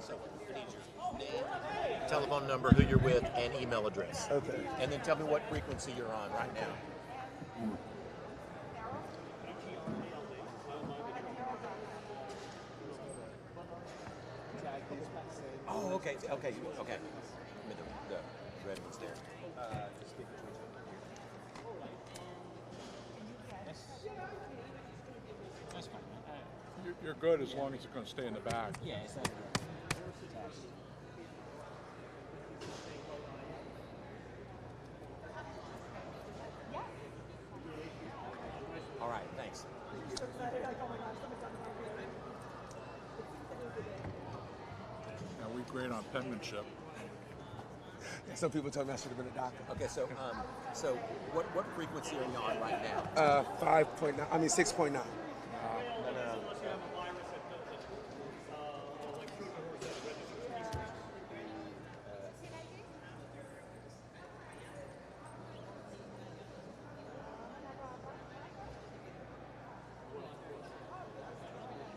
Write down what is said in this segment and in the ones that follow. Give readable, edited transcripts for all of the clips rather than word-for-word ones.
So I need your name, telephone number, who you're with, and email address. Okay. And then tell me what frequency you're on right now. Oh, okay. Give me the red ones there. That's fine. You're good as long as it's going to stay in the bag. Yeah, it's not attached. All right, thanks. Now, we grade on penmanship. Some people told me I should have been a doctor. Okay, so what frequency are you on right now? 5.9. I mean 6.9. No.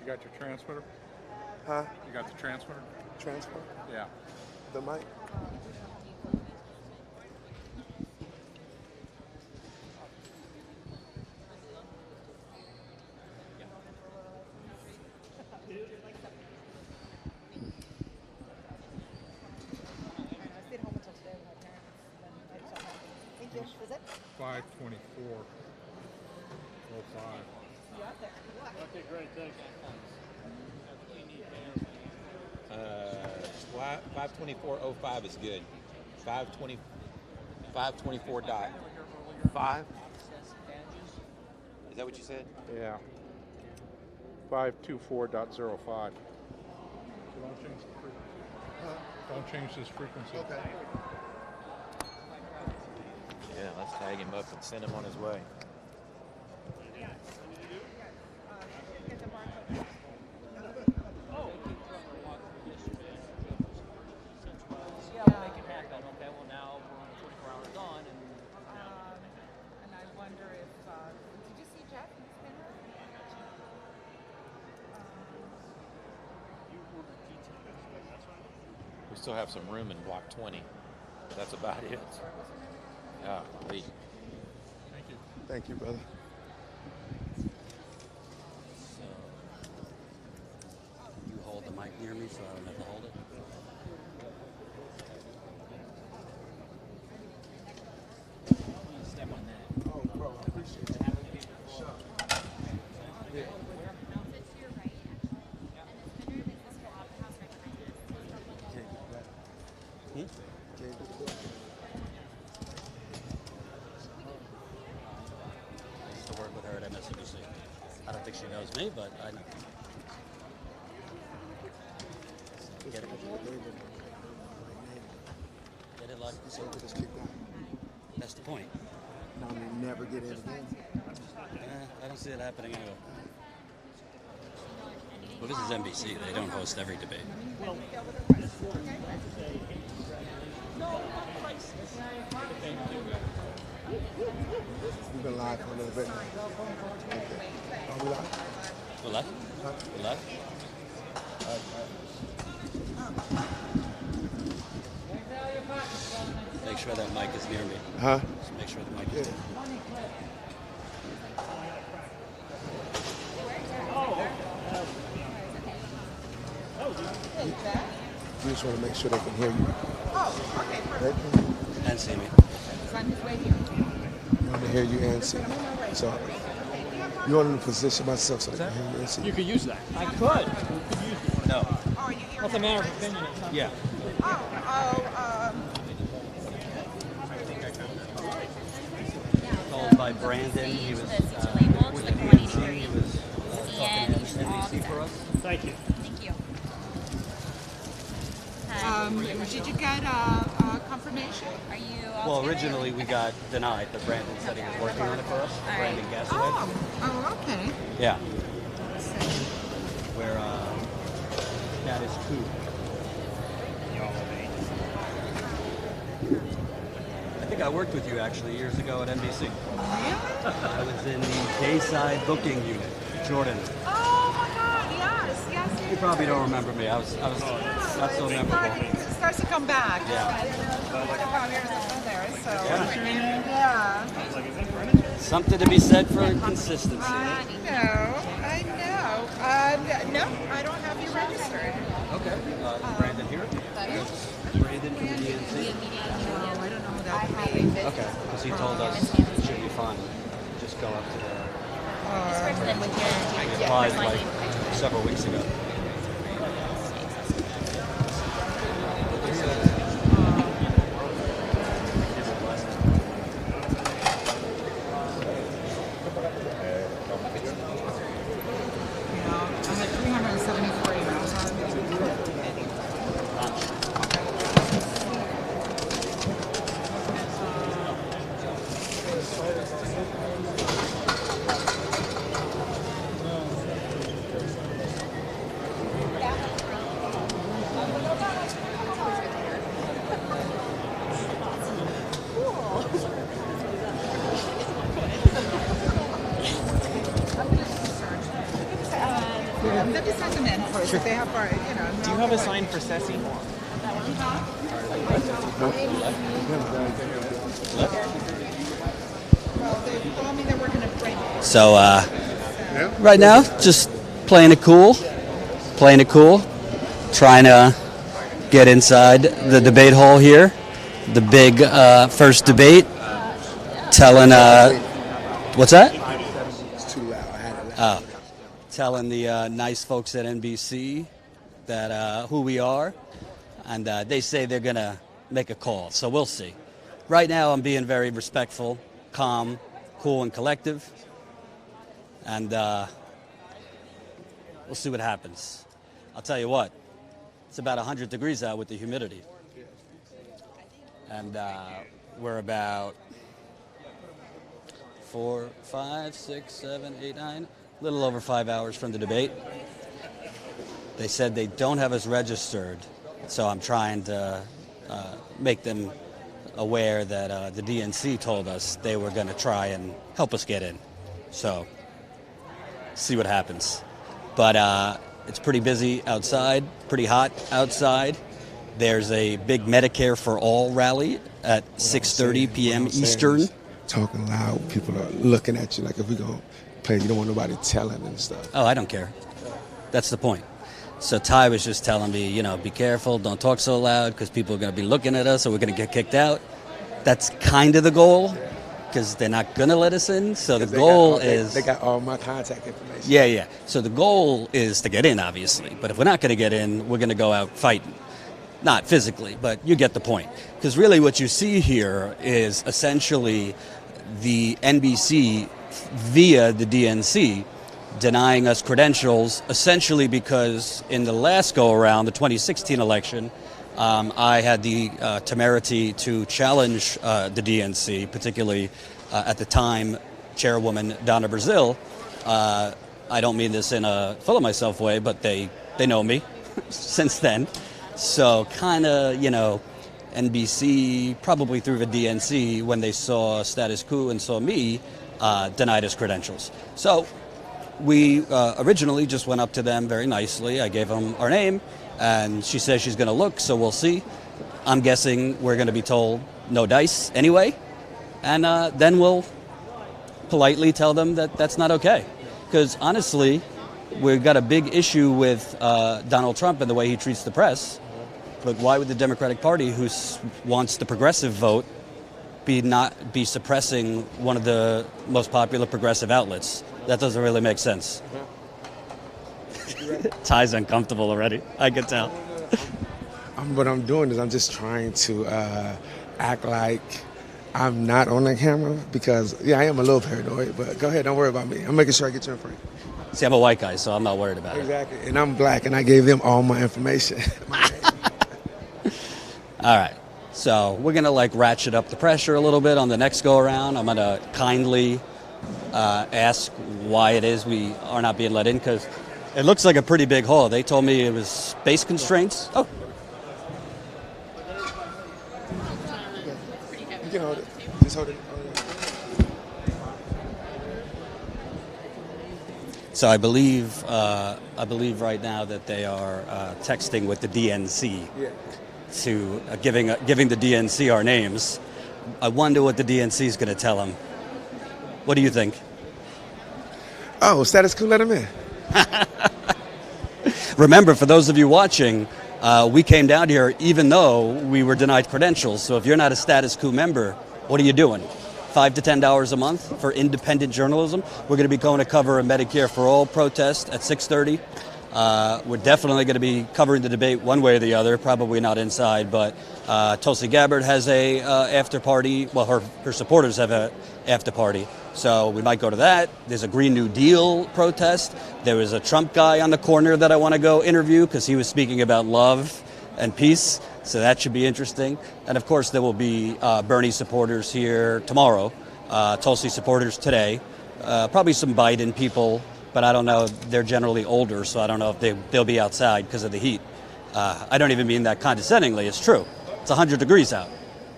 You got your transmitter? Huh? You got the transmitter? Transfer? Yeah. The mic? Was it? 524.05. Okay, great, thanks. 524.05 is good. 524.5. Is that what you said? Yeah. 524.05. So don't change this frequency. Okay. Yeah, let's tag him up and send him on his way. We still have some room in block 20. That's about it. Lee. Thank you. Thank you, brother. So you hold the mic near me so I don't have to hold it. Step on that. Oh, bro, I appreciate it. Sure. Yeah. Hmm? I used to work with her at MSNBC. I don't think she knows me, but I know. Get it? Get it, like? So we just kicked out. That's the point. Now we never get in again. I don't see it happening anyway. Well, this is NBC. They don't host every debate. We've been live for a little bit now. Okay. Are we live? We're live? Huh? We're live? Make sure that mic is near me. Huh? Just make sure the mic is near me. You just want to make sure they can hear you. Oh, okay, Right? perfect. And see me. He's on his way here. You want to hear you and see. So you want to position myself so they can hear you and see. You could use that. I could. No. Oh, you're That's a matter of opinion. Yeah. Called by Brandon. He was with NBC. He was talking to NBC for us. Thank you. Thank you. Did you get confirmation? Are you all Well, together? originally we got denied, but Brandon said he was working on it for us. All right. Brandon Gasaway. Oh, okay. Yeah. Where Status Coup. I think I worked with you actually years ago at NBC. Really? I was in the Dayside booking unit, Jordan. Oh my God! Yes, yes, yes. You probably don't remember me. I was not so memorable. It starts to come back. Yeah. Yeah. Something to be said for consistency. I know. No, I don't have you registered. Okay. Brandon here. Brandon from the DNC. No, I don't know who that would be. Okay. Because he told us it should be fun. Just go up to the. Then with your I applied like several weeks ago. I had 374 emails. Let me send them in first. If they have, Do you have a sign for Ceci? Well, they told me they were going to bring it. So right now, just playing it cool, trying to get inside the debate hall here, the big first debate, telling what's that? It's too loud. I had it loud. Telling the nice folks at NBC that who we are, and they say they're going to make a call, so we'll see. Right now, I'm being very respectful, calm, cool, and collective, and we'll see what happens. I'll tell you what, it's about 100 degrees out with the humidity, and we're about 4, 5, 6, 7, 8, 9, a little over 5 hours from the debate. They said they don't have us registered, so I'm trying to make them aware that the DNC told us they were going to try and help us get in. So, see what happens. But it's pretty busy outside, pretty hot outside. There's a big Medicare for All rally at 6:30 p.m. Eastern. Talking loud, people are looking at you like if we gonna play, you don't want nobody telling and stuff. Oh, I don't care. That's the point. So Ty was just telling me, be careful, don't talk so loud because people are going to be looking at us or we're going to get kicked out. That's kind of the goal because they're not going to let us in. So the goal is... They got all my contact information. Yeah. So the goal is to get in, obviously. But if we're not going to get in, we're going to go out fighting. Not physically, but you get the point. Because really what you see here is essentially the NBC via the DNC denying us credentials, essentially because in the last go-around, the 2016 election, I had the temerity to challenge the DNC, particularly at the time Chairwoman Donna Brazil. I don't mean this in a full of myself way, but they know me since then. So kind of, NBC, probably through the DNC, when they saw Status Coup and saw me, denied us credentials. So we originally just went up to them very nicely. I gave them our name, and she says she's going to look, so we'll see. I'm guessing we're going to be told no dice anyway, and then we'll politely tell them that that's not okay. Because honestly, we've got a big issue with Donald Trump and the way he treats the press. But why would the Democratic Party, who wants the progressive vote, not be suppressing one of the most popular progressive outlets? That doesn't really make sense. Ty's uncomfortable already. I can tell. What I'm doing is I'm just trying to act like I'm not on the camera because, I am a little paranoid, but go ahead, don't worry about me. I'm making sure I get you in frame. See, I'm a white guy, so I'm not worried about it. Exactly, and I'm black, and I gave them all my information. All right, so we're going to ratchet up the pressure a little bit on the next go-around. I'm going to kindly ask why it is we are not being let in, because it looks like a pretty big hall. They told me it was space constraints. Oh. You can hold it. Just hold it. So I believe right now that they are texting with the DNC to giving the DNC our names. I wonder what the DNC is going to tell them. What do you think? Oh, Status Coup let him in. Remember, for those of you watching, we came down here even though we were denied credentials. So if you're not a Status Coup member, what are you doing? $5 to $10 a month for independent journalism. We're going to be going to cover a Medicare for All protest at 6:30. We're definitely going to be covering the debate one way or the other, probably not inside, but Tulsi Gabbard has a after party. Well, her supporters have a after party, so we might go to that. There's a Green New Deal protest. There was a Trump guy on the corner that I want to go interview because he was speaking about love and peace, so that should be interesting. And of course, there will be Bernie supporters here tomorrow, Tulsi supporters today, probably some Biden people, but I don't know. They're generally older, so I don't know if they'll be outside because of the heat. I don't even mean that condescendingly. It's true. It's 100 degrees out,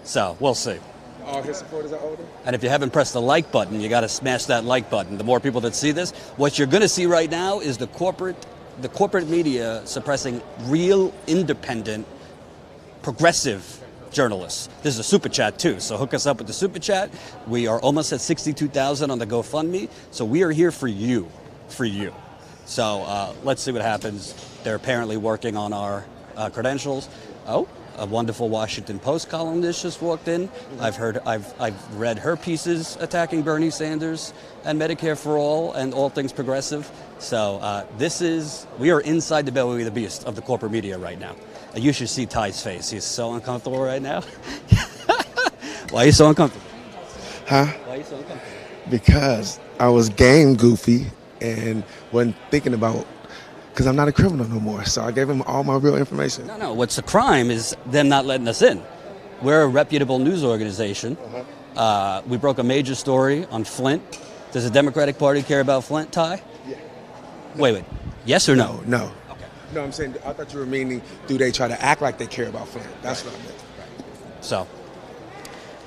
so we'll see. All his supporters are older? And if you haven't pressed the like button, you got to smash that like button. The more people that see this, what you're going to see right now is the corporate media suppressing real, independent, progressive journalists. This is a super chat too, so hook us up with the super chat. We are almost at 62,000 on the GoFundMe, so we are here for you, So let's see what happens. They're apparently working on our credentials. Oh, a wonderful Washington Post columnist just walked in. I've read her pieces attacking Bernie Sanders and Medicare for All and all things progressive. So we are inside the belly of the beast of the corporate media right now. And you should see Ty's face. He's so uncomfortable right now. Why are you so uncomfortable? Huh? Why are you so uncomfortable? Because I was game goofy and wasn't thinking about, because I'm not a criminal no more. So I gave him all my real information. No. What's a crime is them not letting us in. We're a reputable news organization. We broke a major story on Flint. Does the Democratic Party care about Flint, Ty? Yeah. Wait. Yes or no? No. Okay. No, I'm saying, I thought you were meaning, do they try to act like they care about Flint? That's what I meant. So,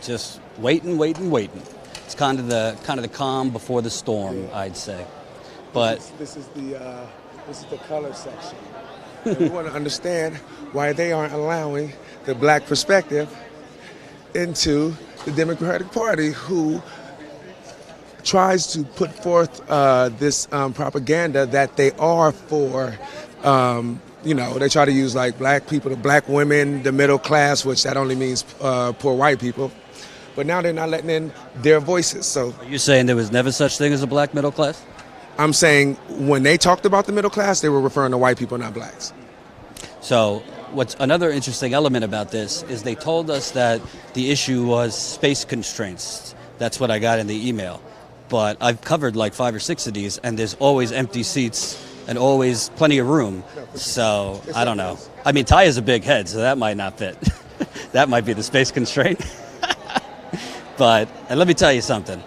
just waiting. It's kind of the calm before the storm, I'd say. But this is the color section. And we want to understand why they aren't allowing the black perspective into the Democratic Party, who tries to put forth this propaganda that they are for. They try to use like black people, the black women, the middle class, which that only means poor white people. But now they're not letting in their voices. So are you saying there was never such thing as a black middle class? I'm saying when they talked about the middle class, they were referring to white people, not blacks. So what's another interesting element about this is they told us that the issue was space constraints. That's what I got in the email. But I've covered like 5 or 6 of these, and there's always empty seats and always plenty of room. So I don't know. I mean, Ty is a big head, so that might not fit. That might be the space constraint. And let me tell you something.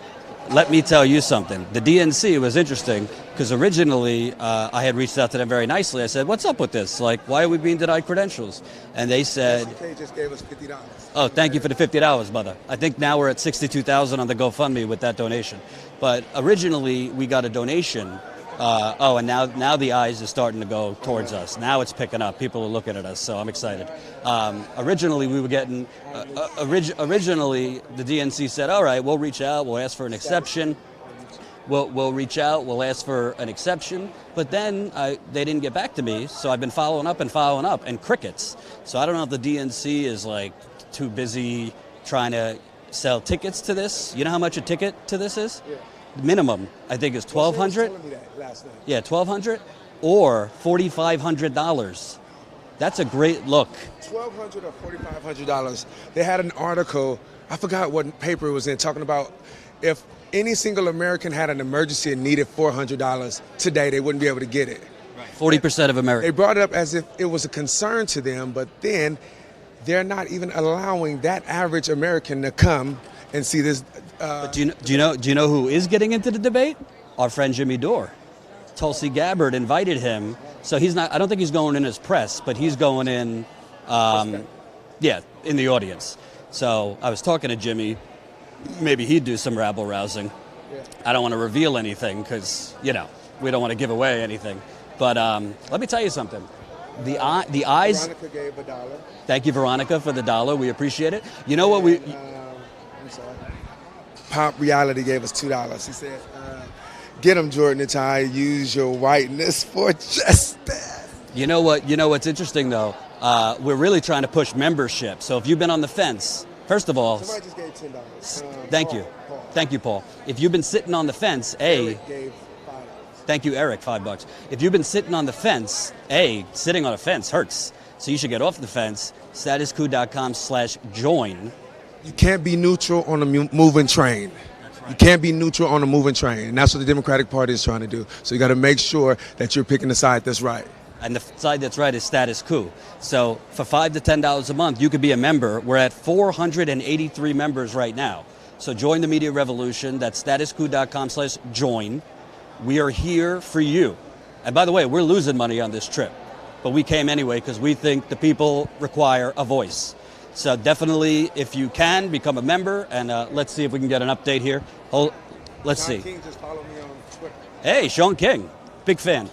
The DNC was interesting because originally I had reached out to them very nicely. I said, what's up with this? Like, why are we being denied credentials? And they said, SK just gave us $50. oh, thank you for the $50, mother. I think now we're at 62,000 on the GoFundMe with that donation. But originally we got a donation. And now the eyes are starting to go towards us. Now it's picking up. People are looking at us, so I'm excited. Originally, we were getting. Originally, the DNC said, "All right, we'll reach out. We'll ask for an exception. We'll reach out. We'll ask for an exception." But then they didn't get back to me, so I've been following up, and crickets. So I don't know if the DNC is like too busy trying to sell tickets to this. You know how much a ticket to this is? Yeah. Minimum, I think, is $1,200. Yeah, $1,200 or $4,500. That's a great look. $1,200 or $4,500. They had an article, I forgot what paper it was in, talking about if any single American had an emergency and needed $400 today, they wouldn't be able to get it. Right. 40% of Americans. They brought it up as if it was a concern to them, but then they're not even allowing that average American to come and see this. But do you know who is getting into the debate? Our friend Jimmy Dore. Tulsi Gabbard invited him, so he's not. I don't think he's going in as press, but he's going in, in the audience. So I was talking to Jimmy. Maybe he'd do some rabble rousing. Yeah. I don't want to reveal anything because we don't want to give away anything. But let me tell you something. The eyes. Veronica gave $1. Thank you, Veronica, for the $1. We appreciate it. You know what we. I'm sorry. Pop Reality gave us $2. He said, "Get him, Jordan and Ty. Use your whiteness for justice." You know what? You know what's interesting though. We're really trying to push membership. So if you've been on the fence, first of all, Somebody just gave $10. thank you, Paul. thank you, Paul. If you've been sitting on the fence, Eric gave $5. thank you, Eric, $5. If you've been sitting on the fence, sitting on a fence hurts. So you should get off the fence. Statuscoup.com/join. You can't be neutral on a moving train. You can't be neutral on a moving train, and that's what the Democratic Party is trying to do. So you got to make sure that you're picking the side that's right. And the side that's right is Status Coup. So for $5 to $10 a month, you could be a member. We're at 483 members right now. So join the media revolution. That's statuscoup.com/join. We are here for you. And by the way, we're losing money on this trip, but we came anyway because we think the people require a voice. So definitely, if you can, become a member, and let's see if we can get an update here. Let's see. King just followed me on Twitter. Hey, Sean King, big fan.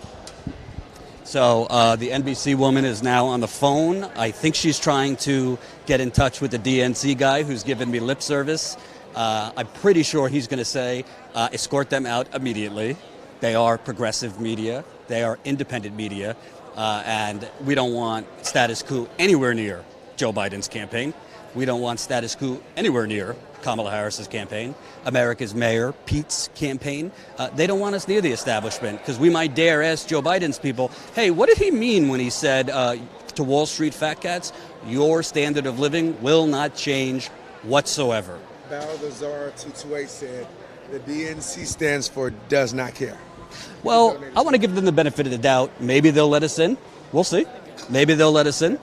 So the NBC woman is now on the phone. I think she's trying to get in touch with the DNC guy who's given me lip service. I'm pretty sure he's going to say, escort them out immediately. They are progressive media. They are independent media. And we don't want Status Coup anywhere near Joe Biden's campaign. We don't want Status Coup anywhere near Kamala Harris's campaign, America's Mayor Pete's campaign. They don't want us near the establishment because we might dare ask Joe Biden's people, hey, what did he mean when he said to Wall Street fat cats, your standard of living will not change whatsoever? Balthazar 228 said, the DNC stands for does not care. Well, I want to give them the benefit of the doubt. Maybe they'll let us in. We'll see. Maybe they'll let us in.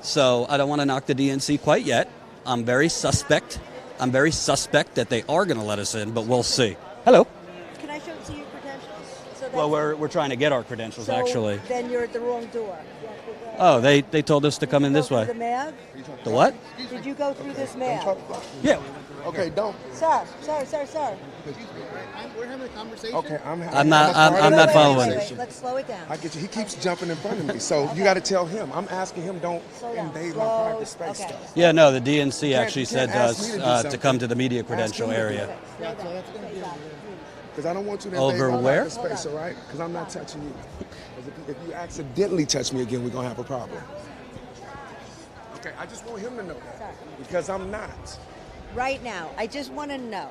So I don't want to knock the DNC quite yet. I'm very suspect that they are going to let us in, but we'll see. Hello. Can I see your credentials? So Well, we're trying to get our credentials, actually. Then you're at the wrong door. Oh, they told us to come in this way. The mag? The what? Did you go through this mag? Yeah. Okay, don't. Sir. We're having a conversation. Okay, I'm not following. Wait, let's slow it down. I get you. He keeps jumping in front of me, so you got to tell him. I'm asking him, don't invade my private space. Okay. Stuff. Yeah, no, the DNC actually you said can't to ask me to do us to something. come to the media Ask credential him to do area. that. Because I don't want you to Over invade my where? private space, all right? Because I'm not touching you. 'Cause if you accidentally touch me again, we're going to have a problem. Okay, I just want him to know that. Because I'm not. Right now, I just want to know.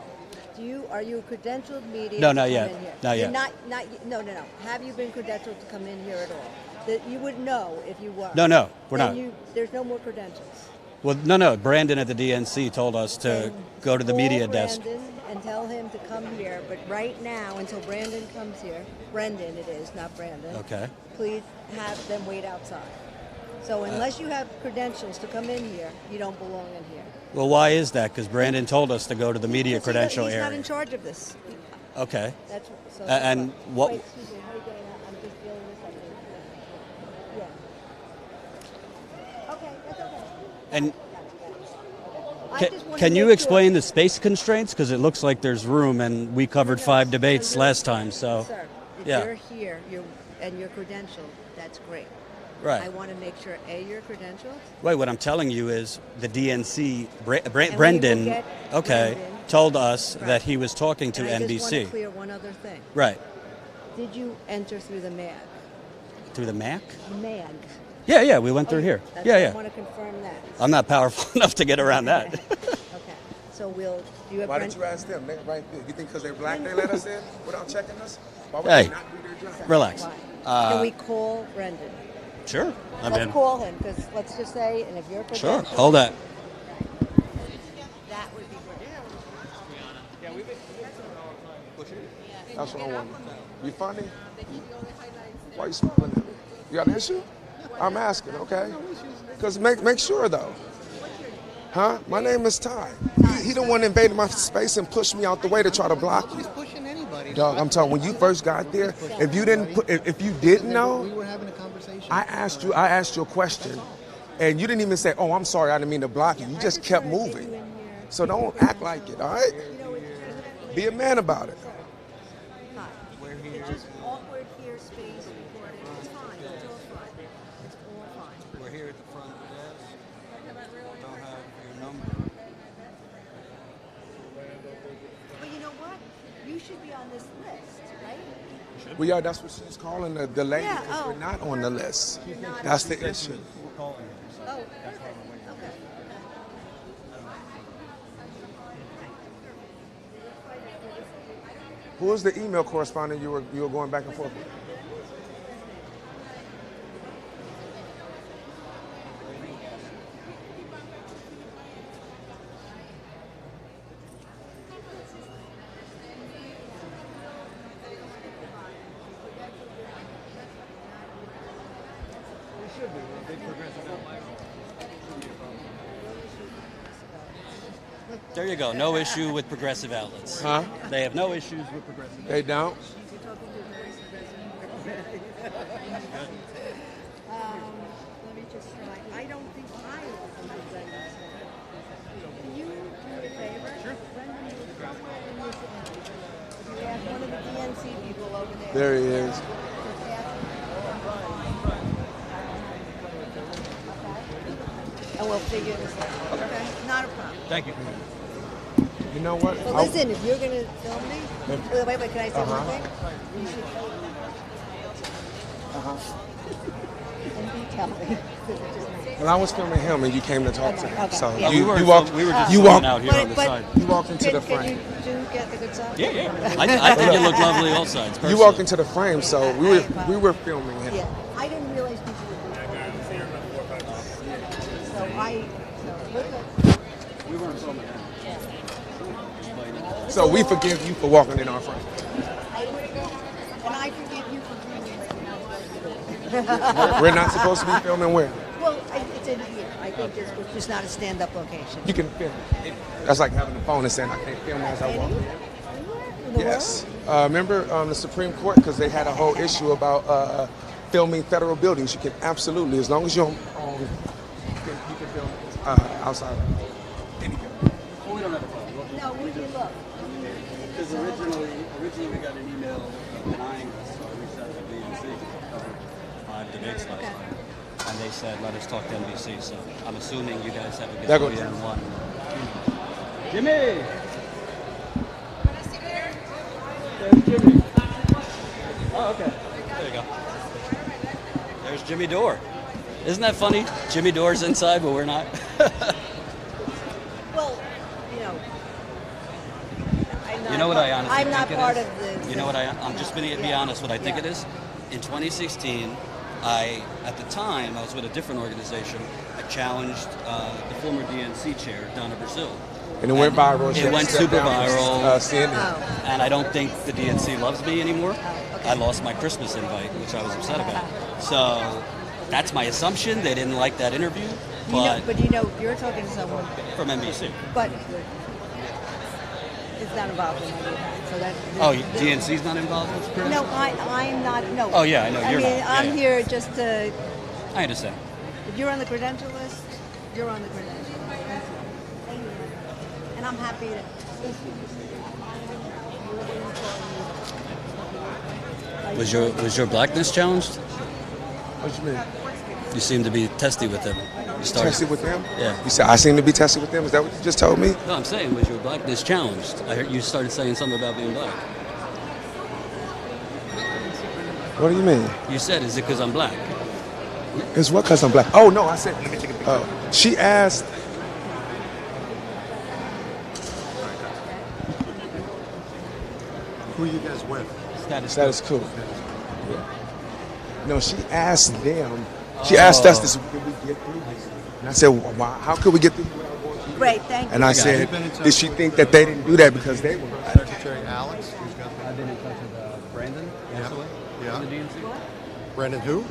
Are you a credentialed media? No, to not come yet. in here? Not You're yet. No. Have you been credentialed to come in here at all? That you would know if you were. No, we're Then not. There's no more credentials. Well, no. Brandon at the DNC told us to Then go to the call media desk. Brandon and tell him to come here. But right now, until Brandon comes here, Brendan it is, not Brandon. Okay. Please have them wait outside. So unless you have credentials to come in here, you don't belong in here. Well, why is that? Because Brandon told us to go to the media Because credential he's not area. in charge of this. Okay. That's so. And what- Wait, excuse me. How are you getting out? I'm just dealing with something. Yeah. Okay, that's okay. And I just wanna can you make explain sure- the space constraints? Because it looks like there's room, and we covered 5 debates last time. So, Sir, if yeah. you're here, and you're credentialed, that's great. I right. want to make sure you're credentialed. Wait, what I'm telling you is the DNC, we will Brendan, get okay, Brendan. told us Right. that he was talking to And I just want to NBC. clear one other thing. Right. Did you enter through the MAG? Through the MAC? MAG. Yeah, we went through here. That's Yeah. I want to confirm that. I'm not powerful enough to get around that. Okay. So do you have Why Brendan? didn't you ask them? They right there. You think because they're black they let us in without checking us? Why would Hey. they not do their job? Relax. Why? Can we call Brendan? Sure. I Let's mean, call him, because let's just say, and if you're sure. credentialed, Hold that. that would be great. That's what I want. You funny? Why you smiling at me? You got an issue? I'm asking, okay? Because make sure though. Huh? My name is Ty. He the one invaded my space and pushed me out the way to try to block you. Pushing anybody. Dog, I'm telling you, when you first got there, if you didn't We know, were having a conversation. I asked you a question, and you didn't even say, "Oh, I'm sorry, I didn't mean to block you." You just kept moving. So don't act like it, all right? Be a man about it. Hi. We are. That's what she's calling the delay Yeah, because oh. we're not on the list. That's the issue. Oh, okay. Who was the email correspondent you were going back and forth with? There you go. No issue with progressive outlets. Huh? They have no issues with progressive outlets. They don't. Let me just try. I don't think I will do Brendan. Can you do me a favor? Sure. Brendan is somewhere in this area. We have one of the DNC people over there. There he is. And we'll figure this out. Okay? Not a problem. Thank you. You know what? Well, listen, if you're going to film me, wait, can I say one thing? You should and you tell me. Well, I was filming him and you came to talk to him. Okay, So yeah. you we were walked. we were just you filming walked. out here on the side. You walked into the Can frame. you do get the good side? Yeah. I think you look lovely all sides. You personally. walked into the frame, so we were filming him. Yeah. I didn't realize people would do that. So we're good. We weren't filming him. So we forgive you for walking in our frame. And I forgive you for being here. We're not supposed to be filming where? Well, it's in here. I think this was just not a stand-up location. You can film. That's like having a phone and saying I can't film as I walk in. In the Yes. Remember the Supreme Court, because they had a whole issue about filming federal buildings. You can absolutely, as long as you're on you can film outside. Anything. We don't have a problem. world? No, we can look. Because originally we got an email denying us, so I reached out to NBC covered 5 debates last night, and they said let us talk to NBC. So I'm assuming you guys have a There goes- gazillion one. Jimmy. There's Jimmy. Oh, okay. There you go. There's Jimmy Dore. Isn't that funny? Jimmy Dore's inside, but we're not. Well, you know, I'm not You know what I honestly I'm think not it part is? of the. You know what I'm just going to be honest. What I think it is. In 2016, at the time I was with a different organization. I challenged the former DNC chair, Donna Brazil. And it went viral. It went super viral. CNN. And I don't think the DNC loves me anymore. Okay. I lost my Christmas invite, which I was upset about. So that's my assumption. They didn't like that interview, But you know, you're talking to someone, from NBC. but it's not involved in any of that. So that. Oh, DNC's not involved with Chris? No, I'm not. No. Oh, yeah, I know, you're mean, not. I'm Yeah. here just to. I understand. If you're on the credential list, you're on the credential list. That's it. And I'm happy to. Was your blackness challenged? What you mean? You seem to be testy with him. You started. Tested with them? Yeah. You said I seem to be tested with them? Is that what you just told me? No, I'm saying, was your blackness challenged? I heard you started saying something about being black. What do you mean? You said, is it because I'm black? It's what? Because I'm black. Oh, no, I said, let me take a picture. Oh, she asked. Who are you guys with? Status Coup. No, she asked them. She asked us this. Could we get through this? And I said, why? How could we get through? Great, thank you. And I said, did she think that they didn't do that because they were black? Secretary Alex, who's got I've been in touch with Brandon Gasaway Yeah. from the DNC. Brendan who?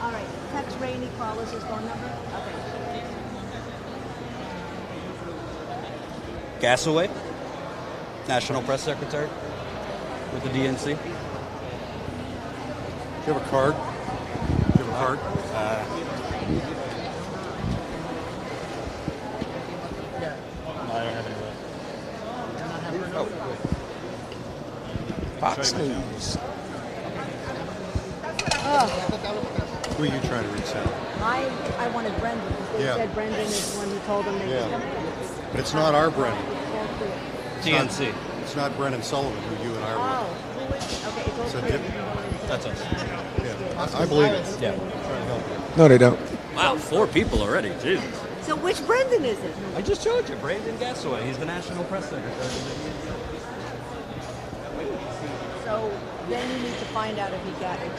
All right, text Rainey, call us his phone number. Okay. Gasaway, National Press Secretary with the DNC. Do you have a card? Do you have a card? I don't have any. Fox News. Who are you trying to reach out? I wanted Brendan because they Yeah. said Brendan is the one who told them they Yeah. could. But it's not our Brendan. DNC. It's not Brendan Sullivan, who you and I were Oh, with. Okay, it's all So clear. That's us. Yeah, I believe it. Yeah. No, they don't. Wow, 4 people already. Jesus. So which Brendan is it? I just showed you, Brandon Gassaway. He's the National Press Secretary. So then you need to find out if he got it.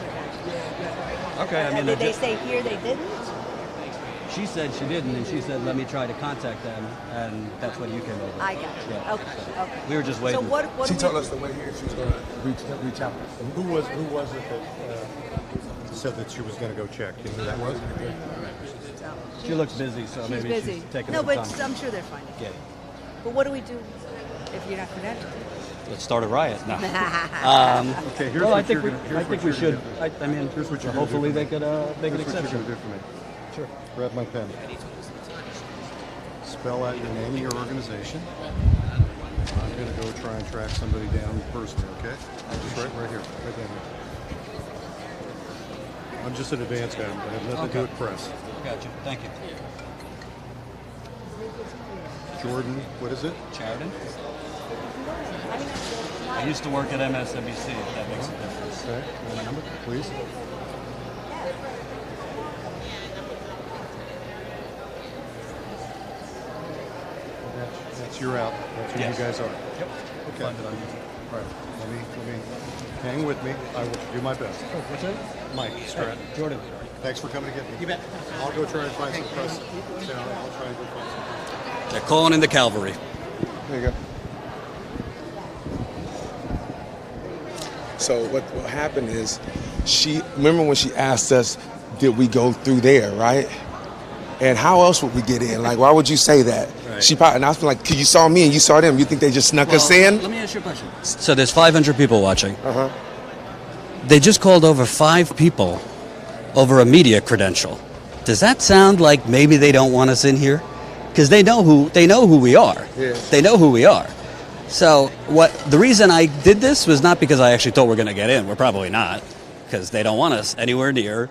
Okay, I mean, Did they say here they didn't? she said she didn't, and she said, let me try to contact them, and that's when you came over. I got you. Yeah. Okay. We were just waiting. So what She do told we- us to wait here. She was going to reach out. Who was it that said that she was going to go check? You know who that was? She looks busy, so She's maybe busy. she's taking No, her but time. I'm sure they're fine. Yeah. But what do we do if you're not credentialed? Let's start a riot now. Okay, here's Well, what I think you're we, gonna- here's I what think we you're should. gonna I mean, Here's what you're gonna do hopefully for they me. could make an Here's what you're exception. going to do for me. Sure. Grab my pen. Spell out your name and your organization. I'm going to go try and track somebody down personally, okay? Just right here. Right down here. I'm just an advance guy. I have nothing to do with press. Gotcha. Thank you. Jordan, what is it? Sheridan. I used to work at MSNBC, if that makes a difference. Okay. My number, please. That's your out. That's who Yes. you guys are. Yep. Okay. All right. Let me hang with me. I will do my best. What's that? Mike Stratton. Jordan. Thanks for coming to get me. You bet. I'll go try and find some press. Yeah, I'll try and go find some. They're calling in the cavalry. There you go. So what happened is, remember when she asked us, did we go through there, right? And how else would we get in? Like, why would you say that? Right. She probably, and I was like, cause you saw me and you saw them. You think they just snuck us in? Let me ask you a question. So there's 500 people watching. Uh-huh. They just called over 5 people over a media credential. Does that sound like maybe they don't want us in here? Because they know who we are. Yes. They know who we are. So the reason I did this was not because I actually thought we're going to get in. We're probably not, because they don't want us anywhere near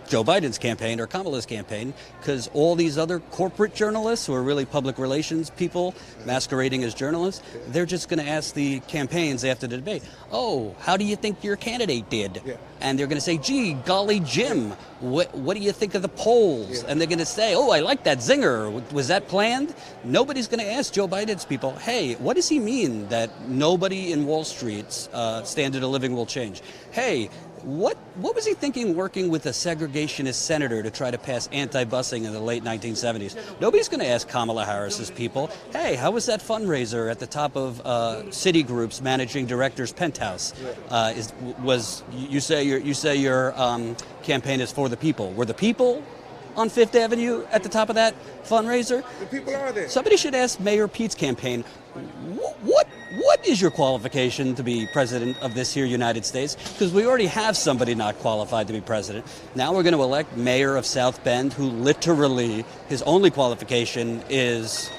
Joe Biden's campaign or Kamala's campaign, because all these other corporate journalists who are really public relations people masquerading as journalists, they're just going to ask the campaigns after the debate, oh, how do you think your candidate did? Yeah. And they're going to say, gee, golly, Jim, what do you think of the polls? Yeah. And they're going to say, oh, I like that zinger. Was that planned? Nobody's going to ask Joe Biden's people, hey, what does he mean that nobody in Wall Street's standard of living will change? Hey, what was he thinking working with a segregationist senator to try to pass anti-busing in the late 1970s? Nobody's going to ask Kamala Harris's people, hey, how was that fundraiser at the top of Citigroup's managing director's penthouse? You say your campaign is for the people. Were the people on Fifth Avenue at the top of that fundraiser? The people are there. Somebody should ask Mayor Pete's campaign, what is your qualification to be president of this here United States? Because we already have somebody not qualified to be president. Now we're going to elect mayor of South Bend, who literally, his only qualification is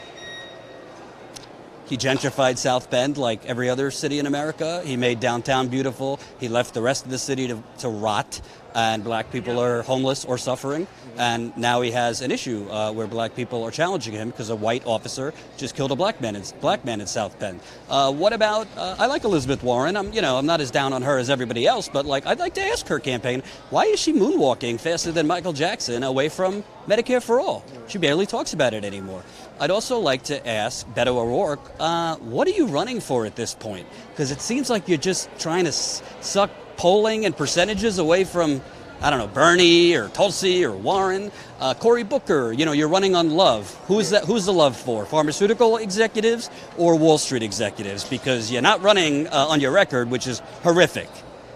he gentrified South Bend like every other city in America. He made downtown beautiful. He left the rest of the city to rot, and black people are homeless or suffering. And now he has an issue where black people are challenging him because a white officer just killed a black man in South Bend. What about? I like Elizabeth Warren. I'm not as down on her as everybody else, but I'd like to ask her campaign, why is she moonwalking faster than Michael Jackson away from Medicare for all? She barely talks about it anymore. I'd also like to ask Beto O'Rourke, what are you running for at this point? Because it seems like you're just trying to suck polling and percentages away from, I don't know, Bernie or Tulsi or Warren. Cory Booker, you're running on love. Who's the love for? Pharmaceutical executives or Wall Street executives? Because you're not running on your record, which is horrific.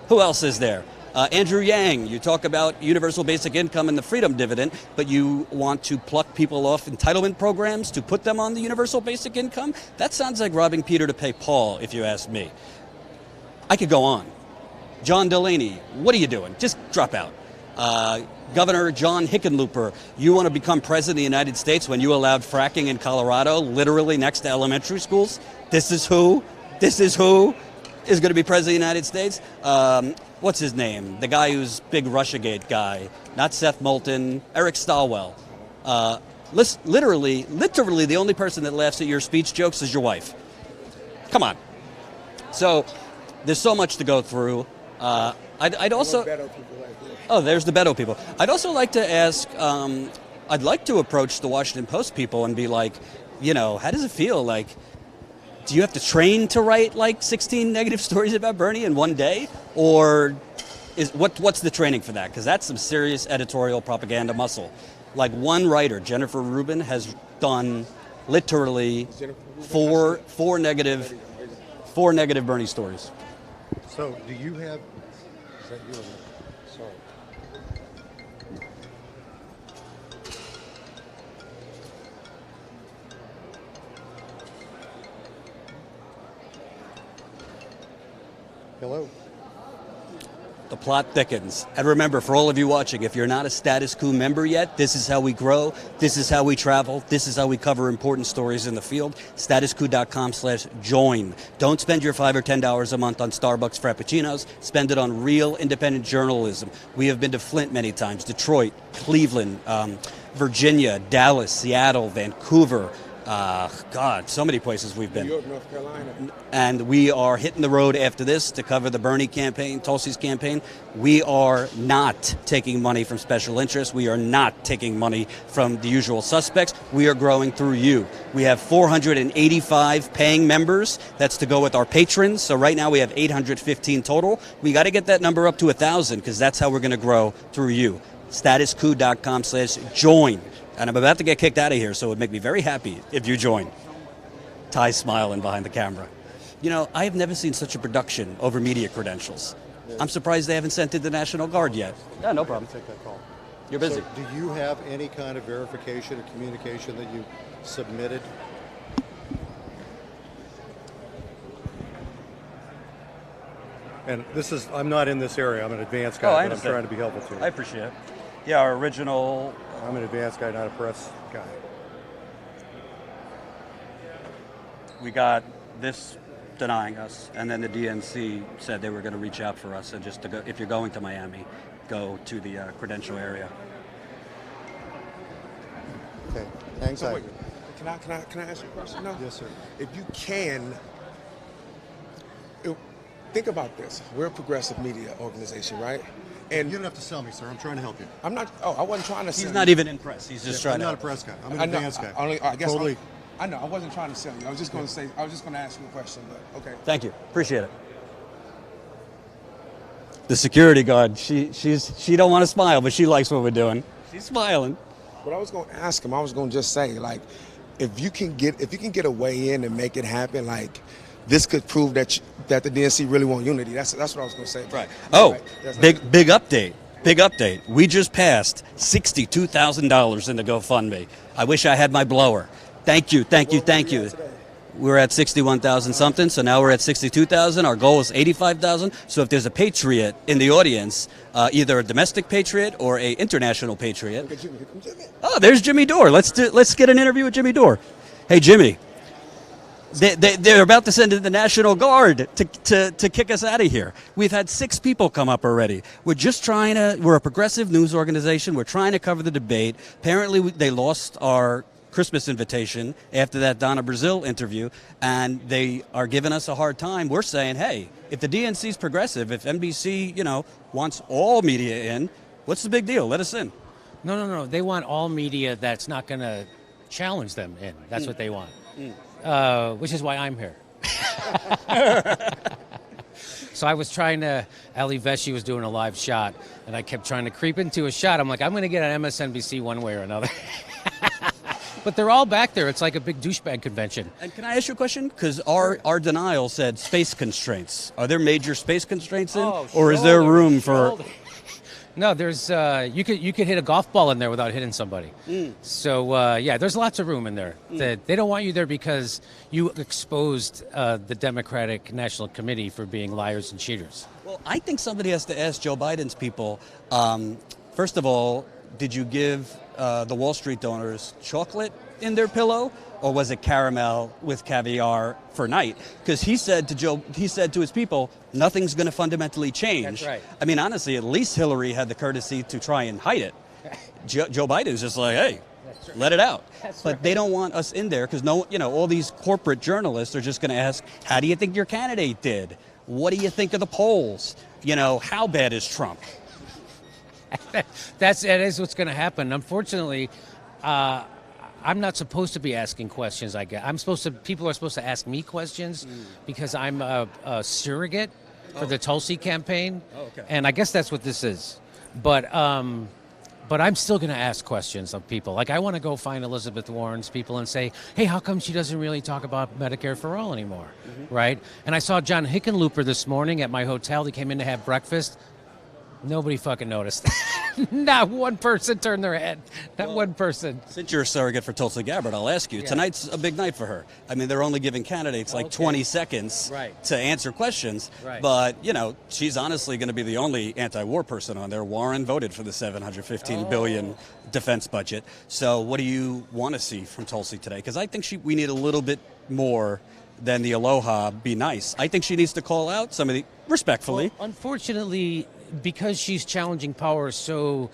Who else is there? Andrew Yang, you talk about universal basic income and the freedom dividend, but you want to pluck people off entitlement programs to put them on the universal basic income? That sounds like robbing Peter to pay Paul, if you ask me. I could go on. John Delaney, what are you doing? Just drop out. Governor John Hickenlooper, you want to become president of the United States when you allowed fracking in Colorado, literally next to elementary schools? This is who is going to be president of the United States? What's his name? The guy who's big Russiagate guy. Not Seth Moulton, Eric Stilwell. Literally, the only person that laughs at your speech jokes is your wife. Come on. So There's so much to go through. I'd also. Better people right there. Oh, there's the Beto people. I'd also like to ask. I'd like to approach the Washington Post people and be like, how does it feel? Like, do you have to train to write like 16 negative stories about Bernie in one day, or what's the training for that? Because that's some serious editorial propaganda muscle. Like one writer, Jennifer Rubin, has done literally four negative Bernie stories. So, do you have? Is that you? Sorry. Hello. The plot thickens. And remember, for all of you watching, if you're not a Status Coup member yet, this is how we grow. This is how we travel. This is how we cover important stories in the field. StatusCout.com/join. Don't spend your $5 or $10 a month on Starbucks Frappuccinos. Spend it on real independent journalism. We have been to Flint many times, Detroit, Cleveland, Virginia, Dallas, Seattle, Vancouver. God, so many places we've been. New York, North Carolina. And we are hitting the road after this to cover the Bernie campaign, Tulsi's campaign. We are not taking money from special interests. We are not taking money from the usual suspects. We are growing through you. We have 485 paying members. That's to go with our patrons. So right now we have 815 total. We got to get that number up to 1,000 because that's how we're going to grow through you. StatusCout.com/join. And I'm about to get kicked out of here, so it would make me very happy if you join. Ty's smiling behind the camera. I have never seen such a production over media credentials. I'm surprised they haven't sent in the National Guard yet. Yeah, no problem. Take that call. You're busy. So, do you have any kind of verification or communication that you submitted? And I'm not in this area. I'm an advanced guy, but I'm trying to be helpful to you. I appreciate it. Yeah, our original. I'm an advanced guy, not a press guy. We got this denying us, and then the DNC said they were going to reach out for us, and just to go, if you're going to Miami, go to the credential area. Okay, hang So tight. wait, can I ask you a question? No. Yes, sir. If you can, think about this. We're a progressive media organization, right? And You don't have to sell me, sir. I'm trying to help you. I'm not. Oh, I wasn't trying to. He's sell not you. even in press. He's just trying I'm to. not a press guy. I'm an I know. advanced guy. I guess. Totally. I know. I wasn't trying to sell you. I was just going to say. I was just going to ask you a question, but okay. Thank you. Appreciate it. The security guard. She don't want to smile, but she likes what we're doing. She's smiling. What I was going to ask him, I was going to just say, like, if you can get a way in and make it happen, like, this could prove that the DNC really want unity. That's what I was going to say. Right. Oh, Right. That's big update. Big update. We just passed $62,000 in the GoFundMe. I wish I had my blower. Thank you. We're at 61,000 something, so now we're at 62,000. Our goal is 85,000. So if there's a patriot in the audience, either a domestic patriot or a international patriot. Okay, Jimmy, here comes Jimmy. Oh, there's Jimmy Dore. Let's get an interview with Jimmy Dore. Hey, Jimmy. They're about to send in the National Guard to kick us out of here. We've had 6 people come up already. We're a progressive news organization. We're trying to cover the debate. Apparently, they lost our Christmas invitation after that Donna Brazil interview, and they are giving us a hard time. We're saying, hey, if the DNC's progressive, if NBC, wants all media in, what's the big deal? Let us in. No. They want all media that's not going to challenge them in. That's what they want. Which is why I'm here. So I was trying to, Ali Vesci was doing a live shot, and I kept trying to creep into a shot. I'm like, I'm going to get on MSNBC one way or another. But they're all back there. It's like a big douchebag convention. And can I ask you a question? Because our denial said space constraints. Are there major space constraints in? Or is there room for... No, there's you could hit a golf ball in there without hitting somebody. So yeah, there's lots of room in there. They don't want you there because you exposed the Democratic National Committee for being liars and cheaters. Well, I think somebody has to ask Joe Biden's people. First of all, did you give the Wall Street donors chocolate in their pillow, or was it caramel with caviar for night? Because he said to his people, nothing's going to fundamentally change. That's right. I mean, honestly, at least Hillary had the courtesy to try and hide it. Joe Biden's just like, hey, let it out. But they don't want us in there because all these corporate journalists are just going to ask, how do you think your candidate did? What do you think of the polls? You know, how bad is Trump? That is what's going to happen. Unfortunately, I'm not supposed to be asking questions. People are supposed to ask me questions because I'm a surrogate for the Tulsi campaign. Oh, okay. And I guess that's what this is. But I'm still going to ask questions of people. Like, I want to go find Elizabeth Warren's people and say, hey, how come she doesn't really talk about Medicare for all anymore, right? And I saw John Hickenlooper this morning at my hotel. He came in to have breakfast. Nobody fucking noticed. Not one person turned their head. Not one person. Since you're a surrogate for Tulsi Gabbard, I'll ask you. Tonight's a big night for her. I mean, they're only giving candidates like 20 seconds to answer questions. Right. But, you know, she's honestly going to be the only anti-war person on there. Warren voted for the $715 billion defense budget. So what do you want to see from Tulsi today? Because I think we need a little bit more than the aloha be nice. I think she needs to call out some of the, respectfully. Well, unfortunately, because she's challenging power so,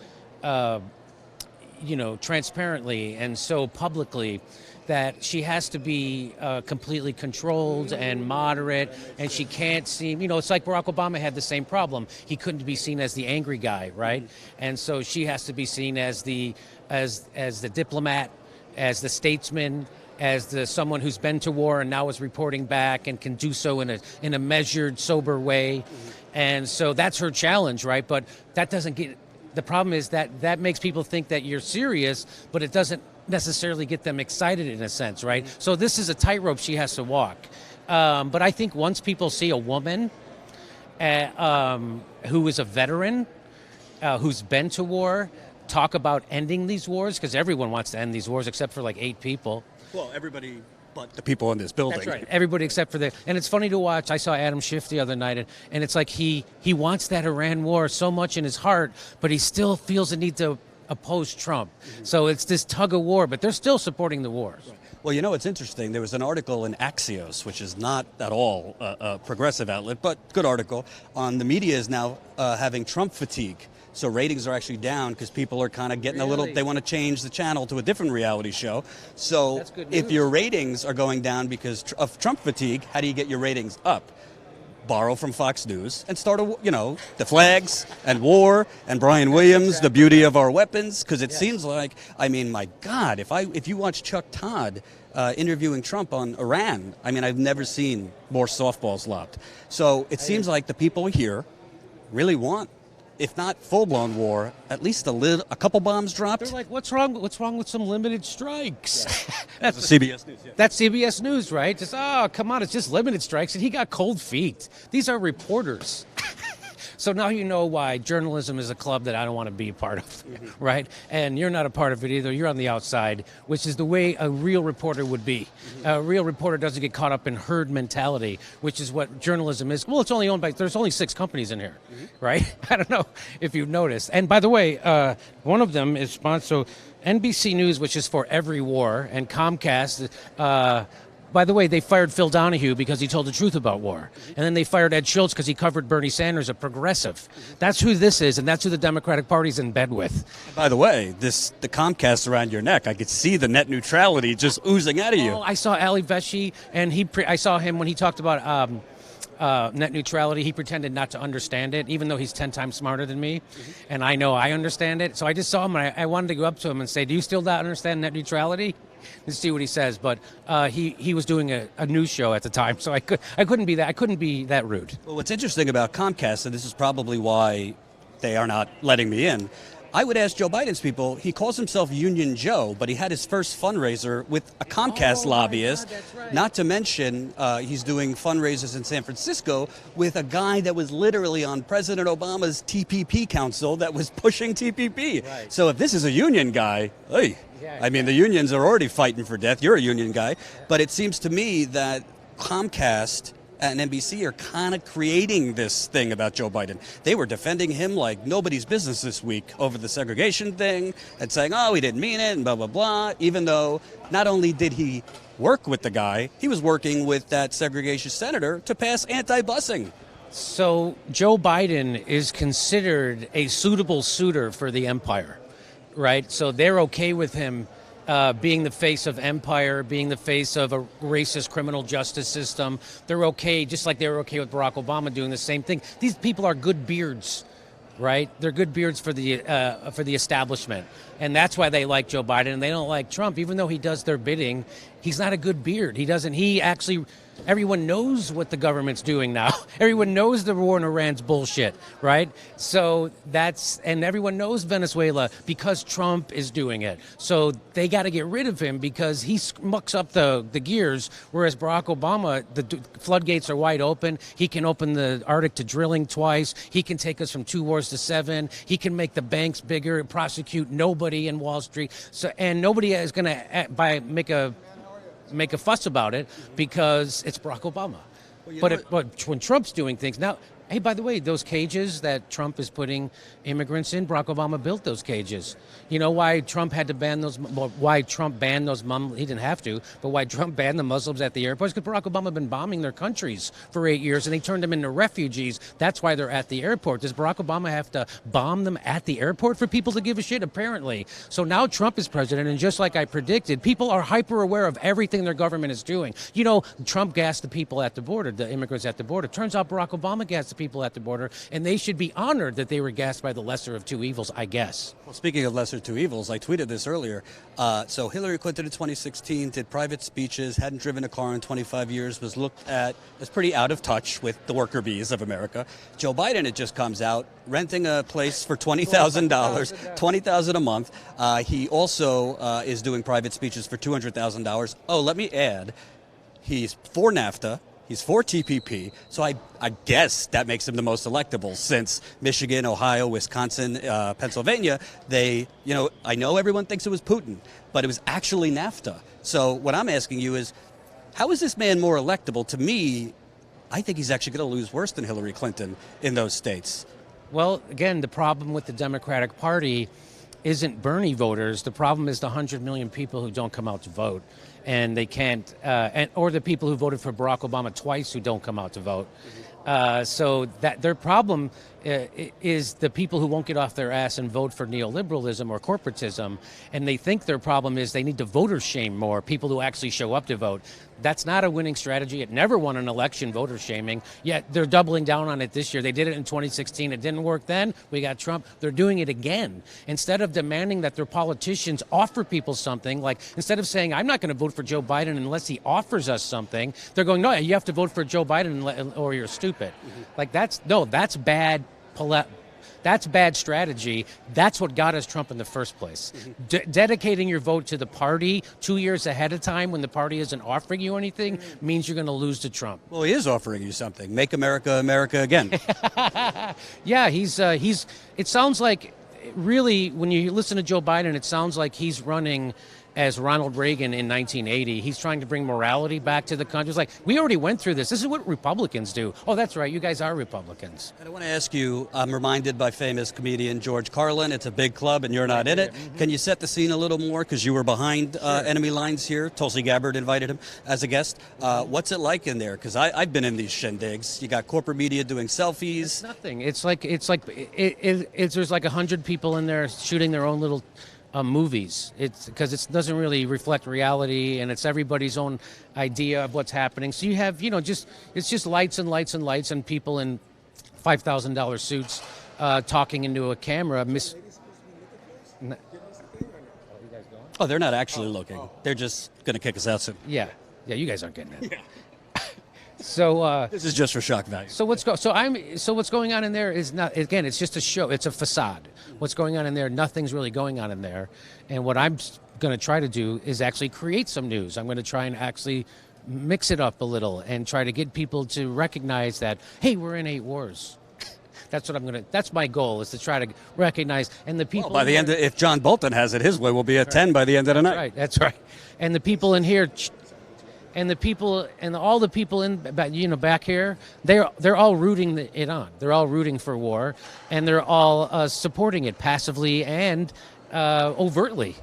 transparently and so publicly, that she has to be completely controlled and moderate, and she can't seem, it's like Barack Obama had the same problem. He couldn't be seen as the angry guy, right? And so she has to be seen as the diplomat, as the statesman, as someone who's been to war and now is reporting back and can do so in a measured, sober way. And so that's her challenge, right? But that doesn't get, the problem is that makes people think that you're serious, but it doesn't necessarily get them excited in a sense, right? So this is a tightrope she has to walk. But I think once people see a woman who is a veteran, who's been to war, talk about ending these wars, because everyone wants to end these wars except for like 8 people. Well, everybody but the people in this building. That's right. Everybody except for and it's funny to watch. I saw Adam Schiff the other night, and it's like he wants that Iran war so much in his heart, but he still feels the need to oppose Trump. So it's this tug of war, but they're still supporting the wars. Right. Well, it's interesting. There was an article in Axios, which is not at all a progressive outlet, but good article, on the media is now having Trump fatigue. So ratings are actually down because people are kind of getting a little, they want to change the channel to a different reality show. So if your ratings are going down because of Trump fatigue, how do you get your ratings up? Borrow from Fox News and start, the flags and war and Brian Williams, the beauty of our weapons, because it seems like, my God, if you watch Chuck Todd interviewing Trump on Iran, I've never seen more softballs lobbed. So it seems like the people here really want, if not full-blown war, at least a couple bombs dropped. They're like, what's wrong with some limited strikes? Yeah. That's CBS News. Yeah. That's CBS News, right? Just, come on, it's just limited strikes. And he got cold feet. These are reporters. So now you know why journalism is a club that I don't want to be a part of, right? And you're not a part of it either. You're on the outside, which is the way a real reporter would be. A real reporter doesn't get caught up in herd mentality, which is what journalism is. Well, it's only owned by, there's only 6 companies in here, right? I don't know if you've noticed. And by the way, one of them is sponsored, so NBC News, which is for every war, and Comcast, by the way, they fired Phil Donahue because he told the truth about war. And then they fired Ed Schultz because he covered Bernie Sanders, a progressive. That's who this is, and that's who the Democratic Party's in bed with. By the way, the Comcast around your neck, I could see the net neutrality just oozing out of you. Oh, I saw Ali Veshy, and I saw him when he talked about net neutrality. He pretended not to understand it, even though he's 10 times smarter than me. And I know I understand it. So I just saw him, and I wanted to go up to him and say, do you still not understand net neutrality? And see what he says. But he was doing a news show at the time, so I couldn't be that rude. Well, what's interesting about Comcast, and this is probably why they are not letting me in, I would ask Joe Biden's people, he calls himself Union Joe, but he had his first fundraiser with a Comcast lobbyist. God, that's right. Not to mention, he's doing fundraisers in San Francisco with a guy that was literally on President Obama's TPP council that was pushing TPP. Right. So if this is a union guy, hey, the unions are already fighting for death. You're a union guy. But it seems to me that Comcast and NBC are kind of creating this thing about Joe Biden. They were defending him like nobody's business this week over the segregation thing and saying, he didn't mean it and blah, blah, blah, even though not only did he work with the guy, he was working with that segregation senator to pass anti-busing. So Joe Biden is considered a suitable suitor for the empire, right? So they're okay with him being the face of empire, being the face of a racist criminal justice system. They're okay, just like they were okay with Barack Obama doing the same thing. These people are good beards, right? They're good beards for the establishment, and that's why they like Joe Biden and they don't like Trump, even though he does their bidding. He's not a good beard. He doesn't. He actually. Everyone knows what the government's doing now. Everyone knows the war in Iran's bullshit, right? So and everyone knows Venezuela because Trump is doing it. So they got to get rid of him because he mucks up the gears, whereas Barack Obama, the floodgates are wide open. He can open the Arctic to drilling twice. He can take us from 2 wars to 7. He can make the banks bigger, prosecute nobody in Wall Street. So, and nobody is going to make a fuss about it because it's Barack Obama. But when Trump's doing things now, hey, by the way, those cages that Trump is putting immigrants in, Barack Obama built those cages. You know why Trump had to ban those? Why Trump banned those? He didn't have to, but why Trump banned the Muslims at the airports? Because Barack Obama had been bombing their countries for 8 years, and he turned them into refugees. That's why they're at the airport. Does Barack Obama have to bomb them at the airport for people to give a shit? Apparently. So now Trump is president, and just like I predicted, people are hyper aware of everything their government is doing. You know, Trump gassed the people at the border, the immigrants at the border. Turns out Barack Obama gassed the people at the border, and they should be honored that they were gassed by the lesser of two evils, I guess. Well, speaking of lesser two evils, I tweeted this earlier. So Hillary Clinton in 2016 did private speeches, hadn't driven a car in 25 years, was looked at as pretty out of touch with the worker bees of America. Joe Biden, it just comes out, renting a place for $20,000, $20,000 a month. He also is doing private speeches for $200,000. Oh, let me add, he's for NAFTA. He's for TPP, so I guess that makes him the most electable since Michigan, Ohio, Wisconsin, Pennsylvania, I know everyone thinks it was Putin, but it was actually NAFTA. So what I'm asking you is, how is this man more electable? To me, I think he's actually going to lose worse than Hillary Clinton in those states. Well, again, the problem with the Democratic Party isn't Bernie voters. The problem is the 100 million people who don't come out to vote. And they can't, or the people who voted for Barack Obama twice who don't come out to vote. So that their problem is the people who won't get off their ass and vote for neoliberalism or corporatism. And they think their problem is they need to voter shame more people who actually show up to vote. That's not a winning strategy. It never won an election, voter shaming, yet they're doubling down on it this year. They did it in 2016. It didn't work then. We got Trump. They're doing it again. Instead of demanding that their politicians offer people something, like instead of saying, I'm not going to vote for Joe Biden unless he offers us something, they're going, no, you have to vote for Joe Biden or you're stupid. Like that's bad. That's bad strategy. That's what got us Trump in the first place. Dedicating your vote to the party 2 years ahead of time when the party isn't offering you anything means you're going to lose to Trump. Well, he is offering you something. Make America, America again. Yeah, it sounds like, really, when you listen to Joe Biden, it sounds like he's running as Ronald Reagan in 1980. He's trying to bring morality back to the country. It's like, we already went through this. This is what Republicans do. Oh, that's right. You guys are Republicans. And I want to ask you, I'm reminded by famous comedian George Carlin, it's a big club and you're not in it. Can you set the scene a little more? Because you were behind enemy lines here. Tulsi Gabbard invited him as a guest. What's it like in there? Because I've been in these shindigs. You got corporate media doing selfies. It's nothing. It's like there's like 100 people in there shooting their own little movies. It's because it doesn't really reflect reality, and it's everybody's own idea of what's happening. So you have, it's just lights and lights and lights and people in $5,000 suits talking into a camera. Oh, they're not actually looking. They're just going to kick us out soon. Yeah, you guys aren't getting it. Yeah. So this is just for shock value. So what's going on in there is not, again, it's just a show. It's a facade. What's going on in there? Nothing's really going on in there. And what I'm going to try to do is actually create some news. I'm going to try and actually mix it up a little and try to get people to recognize that, hey, we're in 8 wars. That's my goal, is to try to recognize. And the people, by the end, if John Bolton has it his way, we'll be at 10 by the end of the night. That's right. And the people in here, and the people, and all the people in, back here, they're all rooting it on. They're all rooting for war, and they're all supporting it passively and overtly.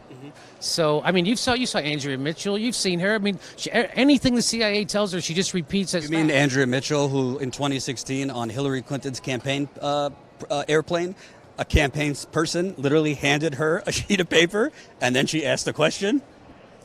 So, I mean, you saw Andrea Mitchell. You've seen her. I mean, anything the CIA tells her, she just repeats it. You mean Andrea Mitchell, who in 2016 on Hillary Clinton's campaign airplane a campaign person literally handed her a sheet of paper and then she asked a question?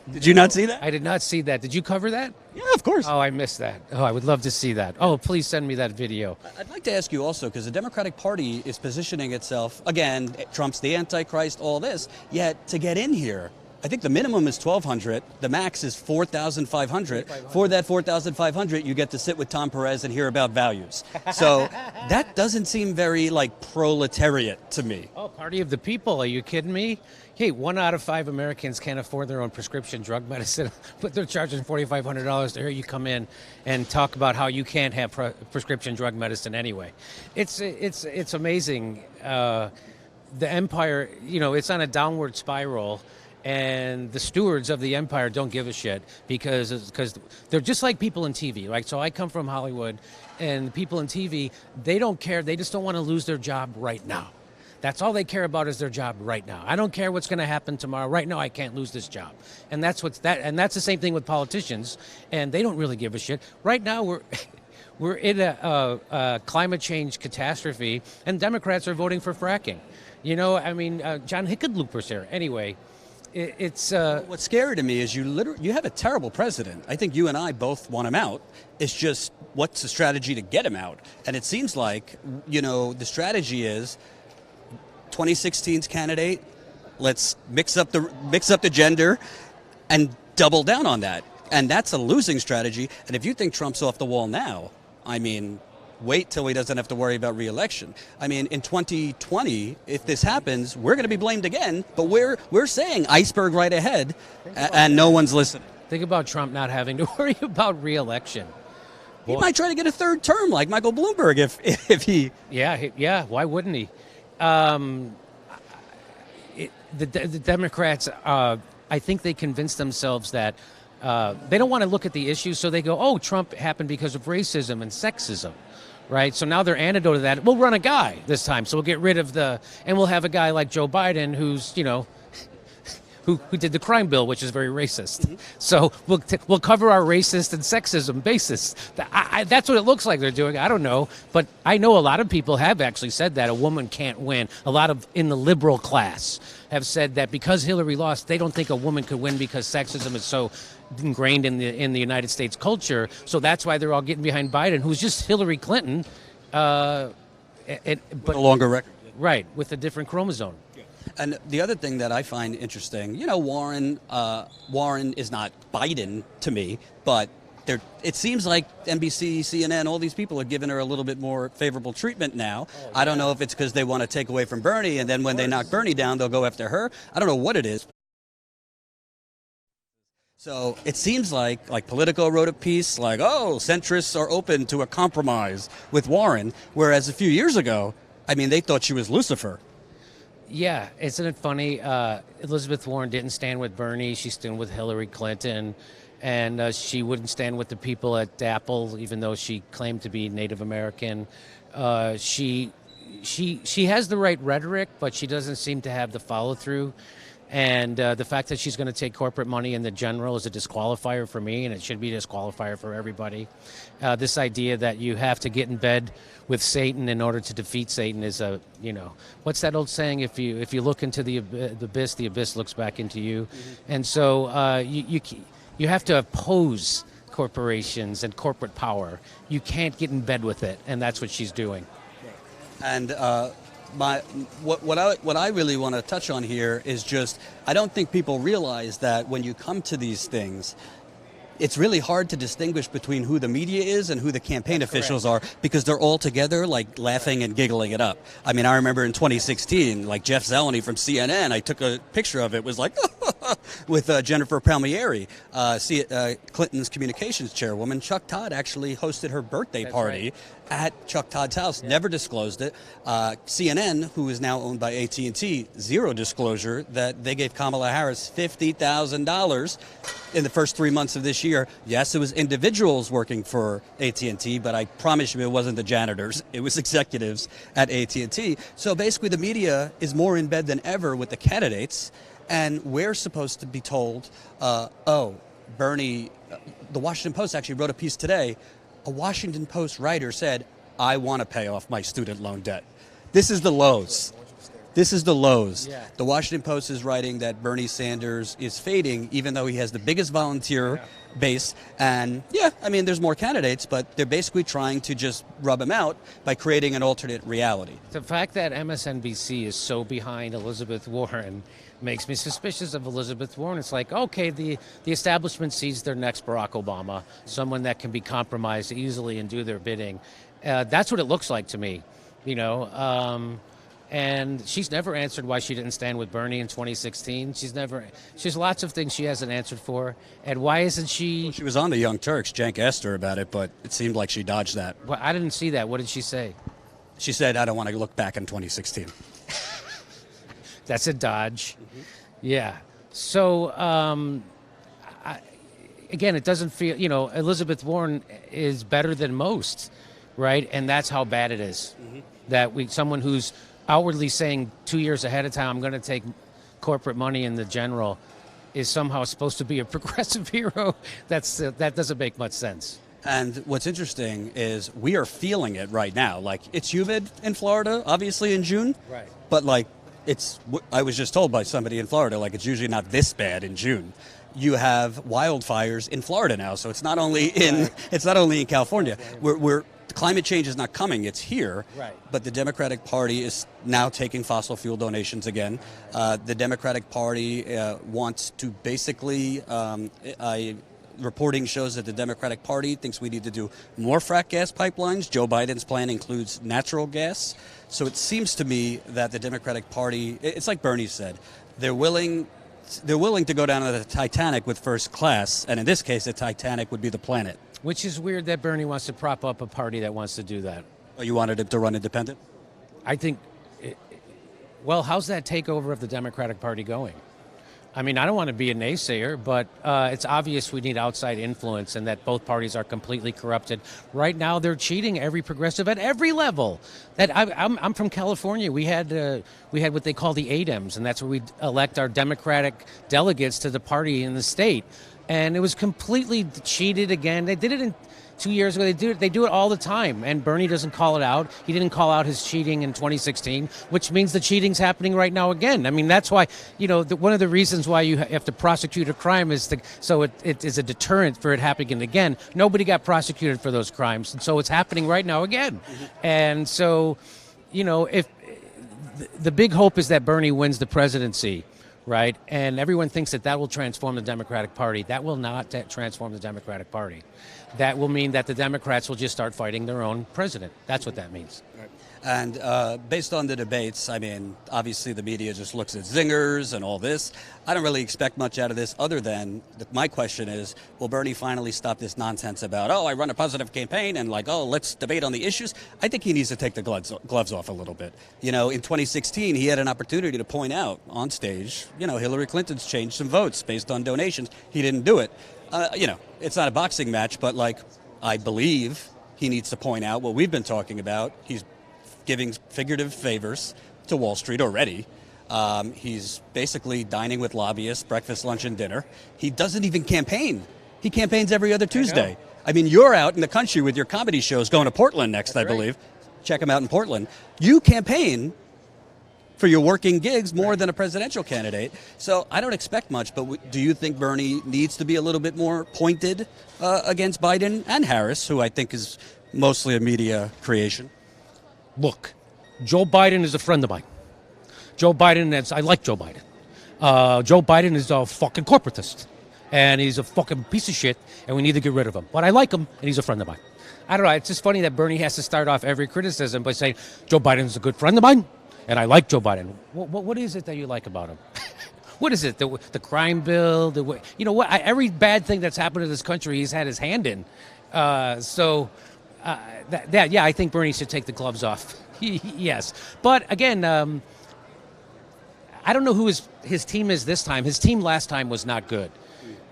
Did you not see that? I did not see that. Did you cover that? Yeah, of course. Oh, I missed that. Oh, I would love to see that. Oh, please send me that video. I'd like to ask you also, because the Democratic Party is positioning itself, again, Trump's the Antichrist, all this, yet to get in here, I think the minimum is 1,200. The max is 4,500. For that 4,500, you get to sit with Tom Perez and hear about values. So that doesn't seem very, like, proletariat to me. Oh, party of the people. Are you kidding me? Hey, 1 out of 5 Americans can't afford their own prescription drug medicine, but they're charging $4,500 to hear you come in and talk about how you can't have prescription drug medicine anyway. It's amazing. The empire, it's on a downward spiral. And the stewards of the empire don't give a shit because they're just like people in TV, right? So I come from Hollywood, and people in TV, they don't care. They just don't want to lose their job right now. That's all they care about is their job right now. I don't care what's going to happen tomorrow. Right now, I can't lose this job, and that's the same thing with politicians, and they don't really give a shit. Right now, we're in a climate change catastrophe, and Democrats are voting for fracking. John Hickenlooper's here anyway. What's scary to me is you have a terrible president. I think you and I both want him out. It's just what's the strategy to get him out? And it seems like, the strategy is 2016's candidate, let's mix up the gender and double down on that. And that's a losing strategy. And if you think Trump's off the wall now, wait till he doesn't have to worry about re-election. In 2020, if this happens, we're going to be blamed again, but we're saying iceberg right ahead, and no one's listening. Think about Trump not having to worry about re-election. He might try to get a third term like Michael Bloomberg if he... Yeah, why wouldn't he? The Democrats, I think they convinced themselves that they don't want to look at the issue, so they go, oh, Trump happened because of racism and sexism. Right, so now their antidote to that, we'll run a guy this time, so we'll get rid of and we'll have a guy like Joe Biden who's, who did the crime bill, which is very racist. Mm-hmm. So we'll cover our racist and sexism basis. That's what it looks like they're doing. I don't know, but I know a lot of people have actually said that a woman can't win. A lot of in the liberal class have said that because Hillary lost, they don't think a woman could win because sexism is so ingrained in the United States culture. So that's why they're all getting behind Biden, who's just Hillary Clinton, but with a longer record. Right, with a different chromosome. And the other thing that I find interesting, Warren is not Biden to me, but it seems like NBC, CNN, all these people are giving her a little bit more favorable treatment now. Oh, yeah. I don't know if it's because they want to take away from Bernie, and then when they knock Bernie down, they'll go after her. I don't know what it is. So it seems like Politico wrote a piece like, oh, centrists are open to a compromise with Warren, whereas a few years ago, they thought she was Lucifer. Yeah, isn't it funny? Elizabeth Warren didn't stand with Bernie. She stood with Hillary Clinton, and she wouldn't stand with the people at Apple, even though she claimed to be Native American. She has the right rhetoric, but she doesn't seem to have the follow-through. And the fact that she's going to take corporate money in the general is a disqualifier for me, and it should be a disqualifier for everybody. This idea that you have to get in bed with Satan in order to defeat Satan is what's that old saying? If you look into the abyss looks back into you. Mm-hmm. And so you have to oppose corporations and corporate power. You can't get in bed with it, and that's what she's doing. And what I really want to touch on here is just, I don't think people realize that when you come to these things, it's really hard to distinguish between who the media is and who the campaign officials are, because they're all together, like, laughing and giggling it up. I remember in 2016, like, Jeff Zeleny from CNN, I took a picture of it, was like, with Jennifer Palmieri, Clinton's communications chairwoman. Chuck Todd actually hosted her birthday party at Chuck Todd's house, never disclosed it. CNN, who is now owned by AT&T, zero disclosure that they gave Kamala Harris $50,000 in the first 3 months of this year. Yes, it was individuals working for AT&T, but I promise you it wasn't the janitors. It was executives at AT&T. So basically the media is more in bed than ever with the candidates, and we're supposed to be told, Bernie, the Washington Post actually wrote a piece today. A Washington Post writer said, I want to pay off my student loan debt. This is the lows. This is the lows. Yeah. The Washington Post is writing that Bernie Sanders is fading, even though he has the biggest volunteer base. And yeah, I mean, there's more candidates, but they're basically trying to just rub him out by creating an alternate reality. The fact that MSNBC is so behind Elizabeth Warren makes me suspicious of Elizabeth Warren. It's like, okay, the establishment sees their next Barack Obama, someone that can be compromised easily and do their bidding. That's what it looks like to me, you know. And she's never answered why she didn't stand with Bernie in 2016. She's lots of things she hasn't answered for. And why isn't she? Well, she was on the Young Turks. Cenk asked her about it, but it seemed like she dodged that. Well, I didn't see that. What did she say? She said, I don't want to look back in 2016. That's a dodge. Mm-hmm. Yeah. So, again, it doesn't feel, you know, Elizabeth Warren is better than most, right? And that's how bad it is. Mm-hmm. That someone who's outwardly saying 2 years ahead of time, I'm going to take corporate money in the general, is somehow supposed to be a progressive hero. That doesn't make much sense. And what's interesting is we are feeling it right now. Like, it's humid in Florida, obviously in June. Right. But like, I was just told by somebody in Florida, like, it's usually not this bad in June. You have wildfires in Florida now, so it's not only in California. Climate change is not coming; it's here. Right. But the Democratic Party is now taking fossil fuel donations again. The Democratic Party wants to basically. Reporting shows that the Democratic Party thinks we need to do more frack gas pipelines. Joe Biden's plan includes natural gas. So it seems to me that the Democratic Party, it's like Bernie said, they're willing to go down to the Titanic with first class, and in this case, the Titanic would be the planet. Which is weird that Bernie wants to prop up a party that wants to do that. Oh, you wanted him to run independent? I think, well, how's that takeover of the Democratic Party going? I mean, I don't want to be a naysayer, but it's obvious we need outside influence and that both parties are completely corrupted. Right now, they're cheating every progressive at every level. I'm from California. We had what they call the ADEMs, and that's where we elect our Democratic delegates to the party in the state. And it was completely cheated again. They did it 2 years ago. They do it all the time. And Bernie doesn't call it out. He didn't call out his cheating in 2016, which means the cheating's happening right now again. I mean, that's why, you know, one of the reasons why you have to prosecute a crime is so it is a deterrent for it happening again. Nobody got prosecuted for those crimes, and so it's happening right now again. Mm-hmm. And so, you know, if the big hope is that Bernie wins the presidency. Right, and everyone thinks that will transform the Democratic Party. That will not transform the Democratic Party. That will mean that the Democrats will just start fighting their own president. That's what that means. Right. And based on the debates, I mean, obviously the media just looks at zingers and all this. I don't really expect much out of this other than my question is, will Bernie finally stop this nonsense about, I run a positive campaign and let's debate on the issues? I think he needs to take the gloves off a little bit. You know, in 2016, he had an opportunity to point out on stage, you know, Hillary Clinton's changed some votes based on donations. He didn't do it. You know, it's not a boxing match, but I believe he needs to point out what we've been talking about. He's giving figurative favors to Wall Street already. He's basically dining with lobbyists, breakfast, lunch, and dinner. He doesn't even campaign. He campaigns every other Tuesday. I mean, you're out in the country with your comedy shows going to Portland next, I believe. Check him out in Portland. You campaign for your working gigs more than a presidential candidate. So I don't expect much, but do you think Bernie needs to be a little bit more pointed against Biden and Harris, who I think is mostly a media creation? Look, Joe Biden is a friend of mine. I like Joe Biden. Joe Biden is a fucking corporatist. And he's a fucking piece of shit, and we need to get rid of him. But I like him, and he's a friend of mine. I don't know, it's just funny that Bernie has to start off every criticism by saying, Joe Biden's a good friend of mine, and I like Joe Biden. What is it that you like about him? What is it? The crime bill? You know what? Every bad thing that's happened to this country, he's had his hand in. I think Bernie should take the gloves off. Yes. But again, I don't know who his team is this time. His team last time was not good.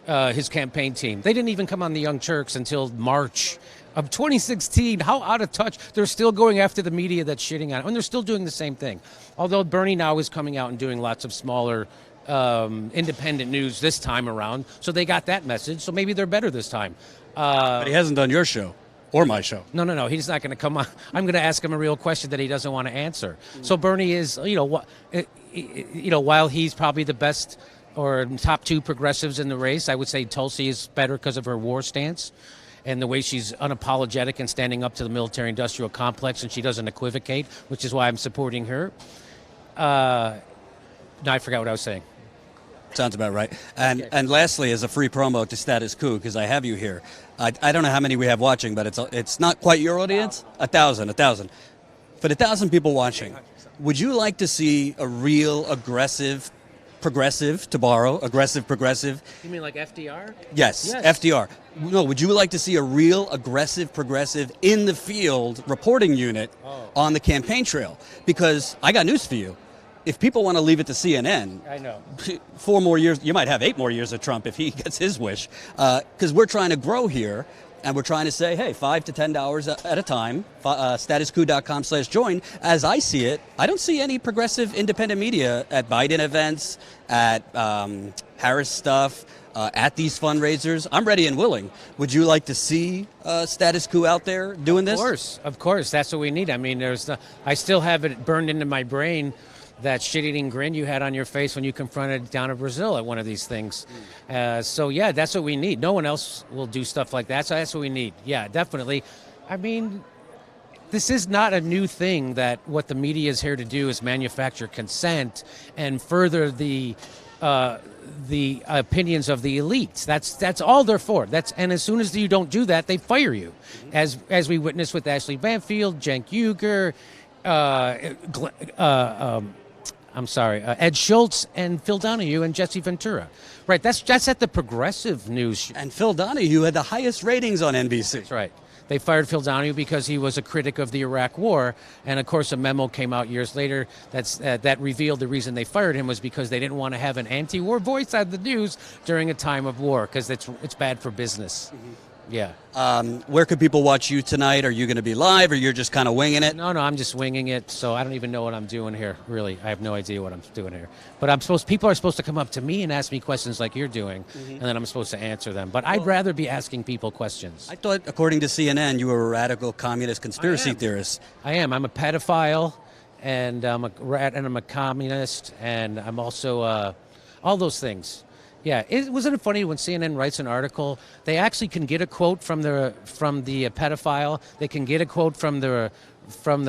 His campaign team. They didn't even come on the Young Turks until March of 2016. How out of touch. They're still going after the media that's shitting on it. And they're still doing the same thing. Although Bernie now is coming out and doing lots of smaller independent news this time around. So they got that message. So maybe they're better this time. But he hasn't done your show. or my show. No. He's not going to come on. I'm going to ask him a real question that he doesn't want to answer. So Bernie is, while he's probably the best or top two progressives in the race, I would say Tulsi is better because of her war stance and the way she's unapologetic and standing up to the military-industrial complex, and she doesn't equivocate, which is why I'm supporting her. No, I forgot what I was saying. Sounds about right. And lastly, as a free promo to Status Coup, because I have you here, I don't know how many we have watching, but it's not quite your audience. 1,000. For the 1,000 people watching, would you like to see a real aggressive progressive, to borrow, aggressive progressive? You mean like FDR? Yes, FDR. No, would you like to see a real aggressive progressive in the field reporting unit on the campaign trail? Because I got news for you. If people want to leave it to CNN, I know. 4 more years, you might have 8 more years of Trump if he gets his wish. Because we're trying to grow here, and we're trying to say, hey, $5 to $10 at a time, statuscoup.com/join. As I see it, I don't see any progressive independent media at Biden events, at Harris stuff, at these fundraisers. I'm ready and willing. Would you like to see Status Coup out there doing this? Of course. That's what we need. I mean, I still have it burned into my brain, that shit-eating grin you had on your face when you confronted down in Brazil at one of these things. So, yeah, that's what we need. No one else will do stuff like that, so that's what we need. Yeah, definitely. I mean, this is not a new thing, that what the media is here to do is manufacture consent and further the opinions of the elites. That's all they're for. And as soon as you don't do that, they fire you, as we witnessed with Ashley Banfield, Cenk Uygur, Ed Schultz and Phil Donahue and Jesse Ventura. Right, that's at the progressive news. And Phil Donahue had the highest ratings on NBC. That's right. They fired Phil Donahue because he was a critic of the Iraq War, and of course a memo came out years later that revealed the reason they fired him was because they didn't want to have an anti-war voice on the news during a time of war, because it's bad for business. Yeah. Where could people watch you tonight? Are you going to be live, or you're just kind of winging it? No, I'm just winging it. So I don't even know what I'm doing here. Really, I have no idea what I'm doing here. But people are supposed to come up to me and ask me questions like you're doing, and then I'm supposed to answer them. But I'd rather be asking people questions. I thought, according to CNN, you were a radical communist conspiracy theorist. I am. I'm a pedophile, and I'm a communist, and I'm also all those things. Yeah, wasn't it funny when CNN writes an article, they actually can get a quote from the pedophile, they can get a quote from the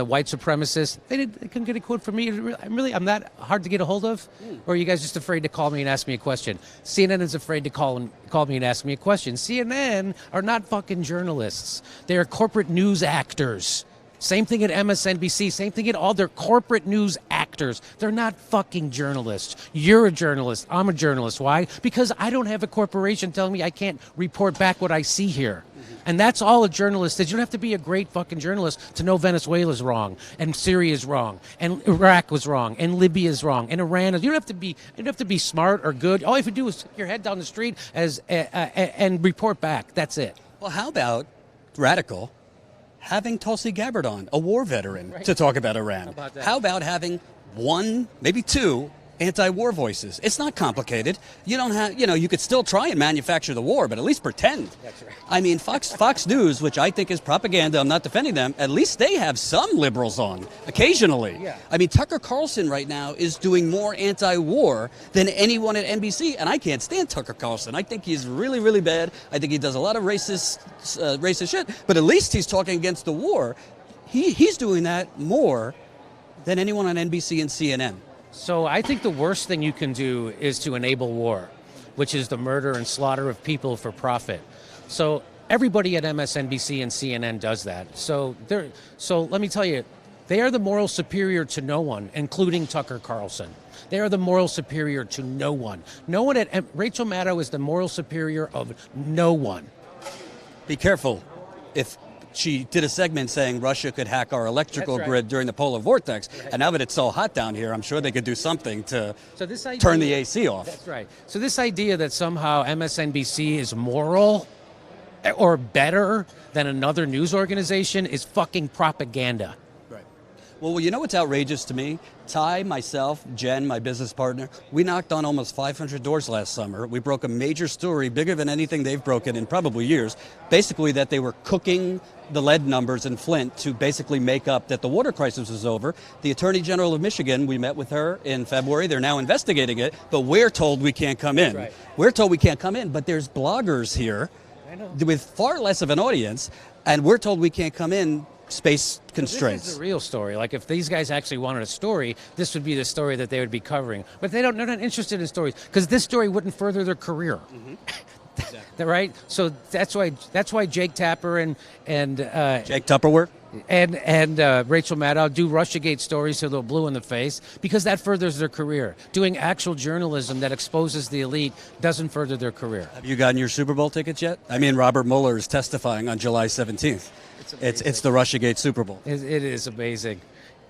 white supremacist. They can get a quote from me. I'm that hard to get a hold of? Or are you guys just afraid to call me and ask me a question? CNN is afraid to call me and ask me a question. CNN are not fucking journalists. They're corporate news actors. Same thing at MSNBC, same thing at all their corporate news actors. They're not fucking journalists. You're a journalist. I'm a journalist. Why? Because I don't have a corporation telling me I can't report back what I see here. And that's all a journalist is. You don't have to be a great fucking journalist to know Venezuela's wrong, and Syria's wrong, and Iraq was wrong, and Libya's wrong, and Iran is. You don't have to be smart or good. All you have to do is stick your head down the street and report back. That's it. Well, how about radical having Tulsi Gabbard on, a war veteran, to talk about Iran? How about having 1, maybe 2 anti-war voices? It's not complicated. You don't have, you could still try and manufacture the war, but at least pretend. That's right. I mean, Fox News, which I think is propaganda, I'm not defending them, at least they have some liberals on, occasionally. Yeah. I mean, Tucker Carlson right now is doing more anti-war than anyone at NBC, and I can't stand Tucker Carlson. I think he's really, really bad. I think he does a lot of racist shit, but at least he's talking against the war. He's doing that more than anyone on NBC and CNN. So I think the worst thing you can do is to enable war, which is the murder and slaughter of people for profit. So everybody at MSNBC and CNN does that. So let me tell you, they are the moral superior to no one, including Tucker Carlson. They are the moral superior to no one. No one at Rachel Maddow is the moral superior of no one. Be careful. If she did a segment saying Russia could hack our electrical grid during the polar vortex, and now that it's so hot down here, I'm sure they could do something to turn the AC off. That's right. So this idea that somehow MSNBC is moral or better than another news organization is fucking propaganda. Right. Well, you know what's outrageous to me? Ty, myself, Jen, my business partner, we knocked on almost 500 doors last summer. We broke a major story, bigger than anything they've broken in probably years, basically that they were cooking the lead numbers in Flint to basically make up that the water crisis was over. The Attorney General of Michigan, we met with her in February. They're now investigating it, but we're told we can't come in. Right. We're told we can't come in, but there's bloggers here with far less of an audience, and we're told we can't come in. Space constraints. This is the real story. Like if these guys actually wanted a story, this would be the story that they would be covering. But they're not interested in stories because this story wouldn't further their career. Exactly. Right? So that's why Jake Tapper and Jake Tupperware and Rachel Maddow do Russiagate stories till they're blue in the face because that furthers their career. Doing actual journalism that exposes the elite doesn't further their career. Have you gotten your Super Bowl tickets yet? I mean, Robert Mueller is testifying on July 17th. It's the Russiagate Super Bowl. It is amazing.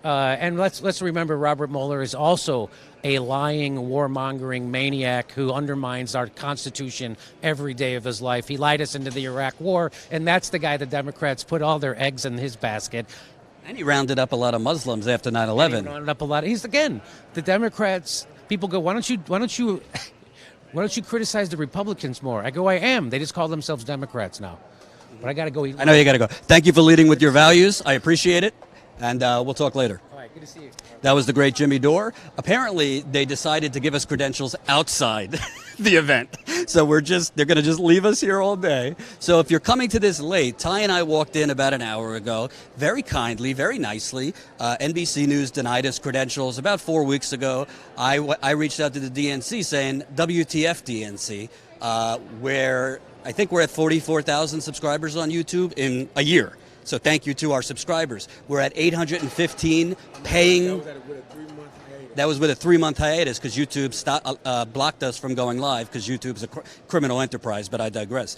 And let's remember Robert Mueller is also a lying, warmongering maniac who undermines our Constitution every day of his life. He lied us into the Iraq War, and that's the guy the Democrats put all their eggs in his basket. And he rounded up a lot of Muslims after 9/11. He rounded up a lot. He's again the Democrats. People go, why don't you criticize the Republicans more? I go, I am. They just call themselves Democrats now. But I got to go eat. I know you got to go. Thank you for leading with your values. I appreciate it. And we'll talk later. All right, good to see you. That was the great Jimmy Dore. Apparently, they decided to give us credentials outside the event. So they're going to just leave us here all day. So if you're coming to this late, Ty and I walked in about an hour ago, very kindly, very nicely. NBC News denied us credentials about 4 weeks ago. I reached out to the DNC saying, WTF DNC, where I think we're at 44,000 subscribers on YouTube in a year. So thank you to our subscribers. We're at 815 paying. That was with a 3-month hiatus because YouTube blocked us from going live because YouTube's a criminal enterprise, but I digress.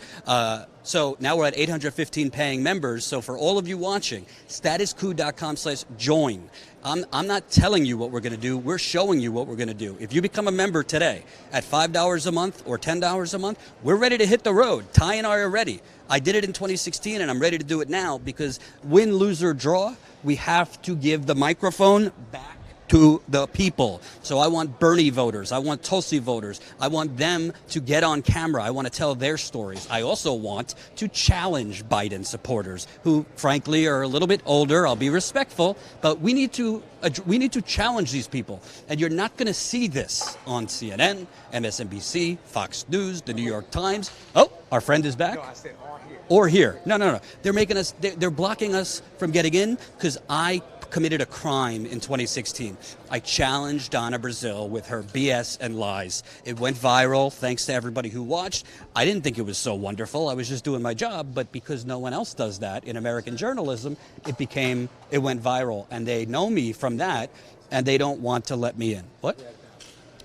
So now we're at 815 paying members. So for all of you watching, statuscoup.com/join. I'm not telling you what we're going to do. We're showing you what we're going to do. If you become a member today at $5 a month or $10 a month, we're ready to hit the road. Ty and I are ready. I did it in 2016, and I'm ready to do it now because win, lose, or draw, we have to give the microphone back to the people. So I want Bernie voters. I want Tulsi voters. I want them to get on camera. I want to tell their stories. I also want to challenge Biden supporters who, frankly, are a little bit older. I'll be respectful, but we need to challenge these people. And you're not going to see this on CNN, MSNBC, Fox News, the New York Times. Oh, our friend is back. No, I said Or here. No. They're blocking us from getting in because I committed a crime in 2016. I challenged Donna Brazile with her BS and lies. It went viral thanks to everybody who watched. I didn't think it was so wonderful. I was just doing my job, but because no one else does that in American journalism, it went viral. And they know me from that, and they don't want to let me in. What?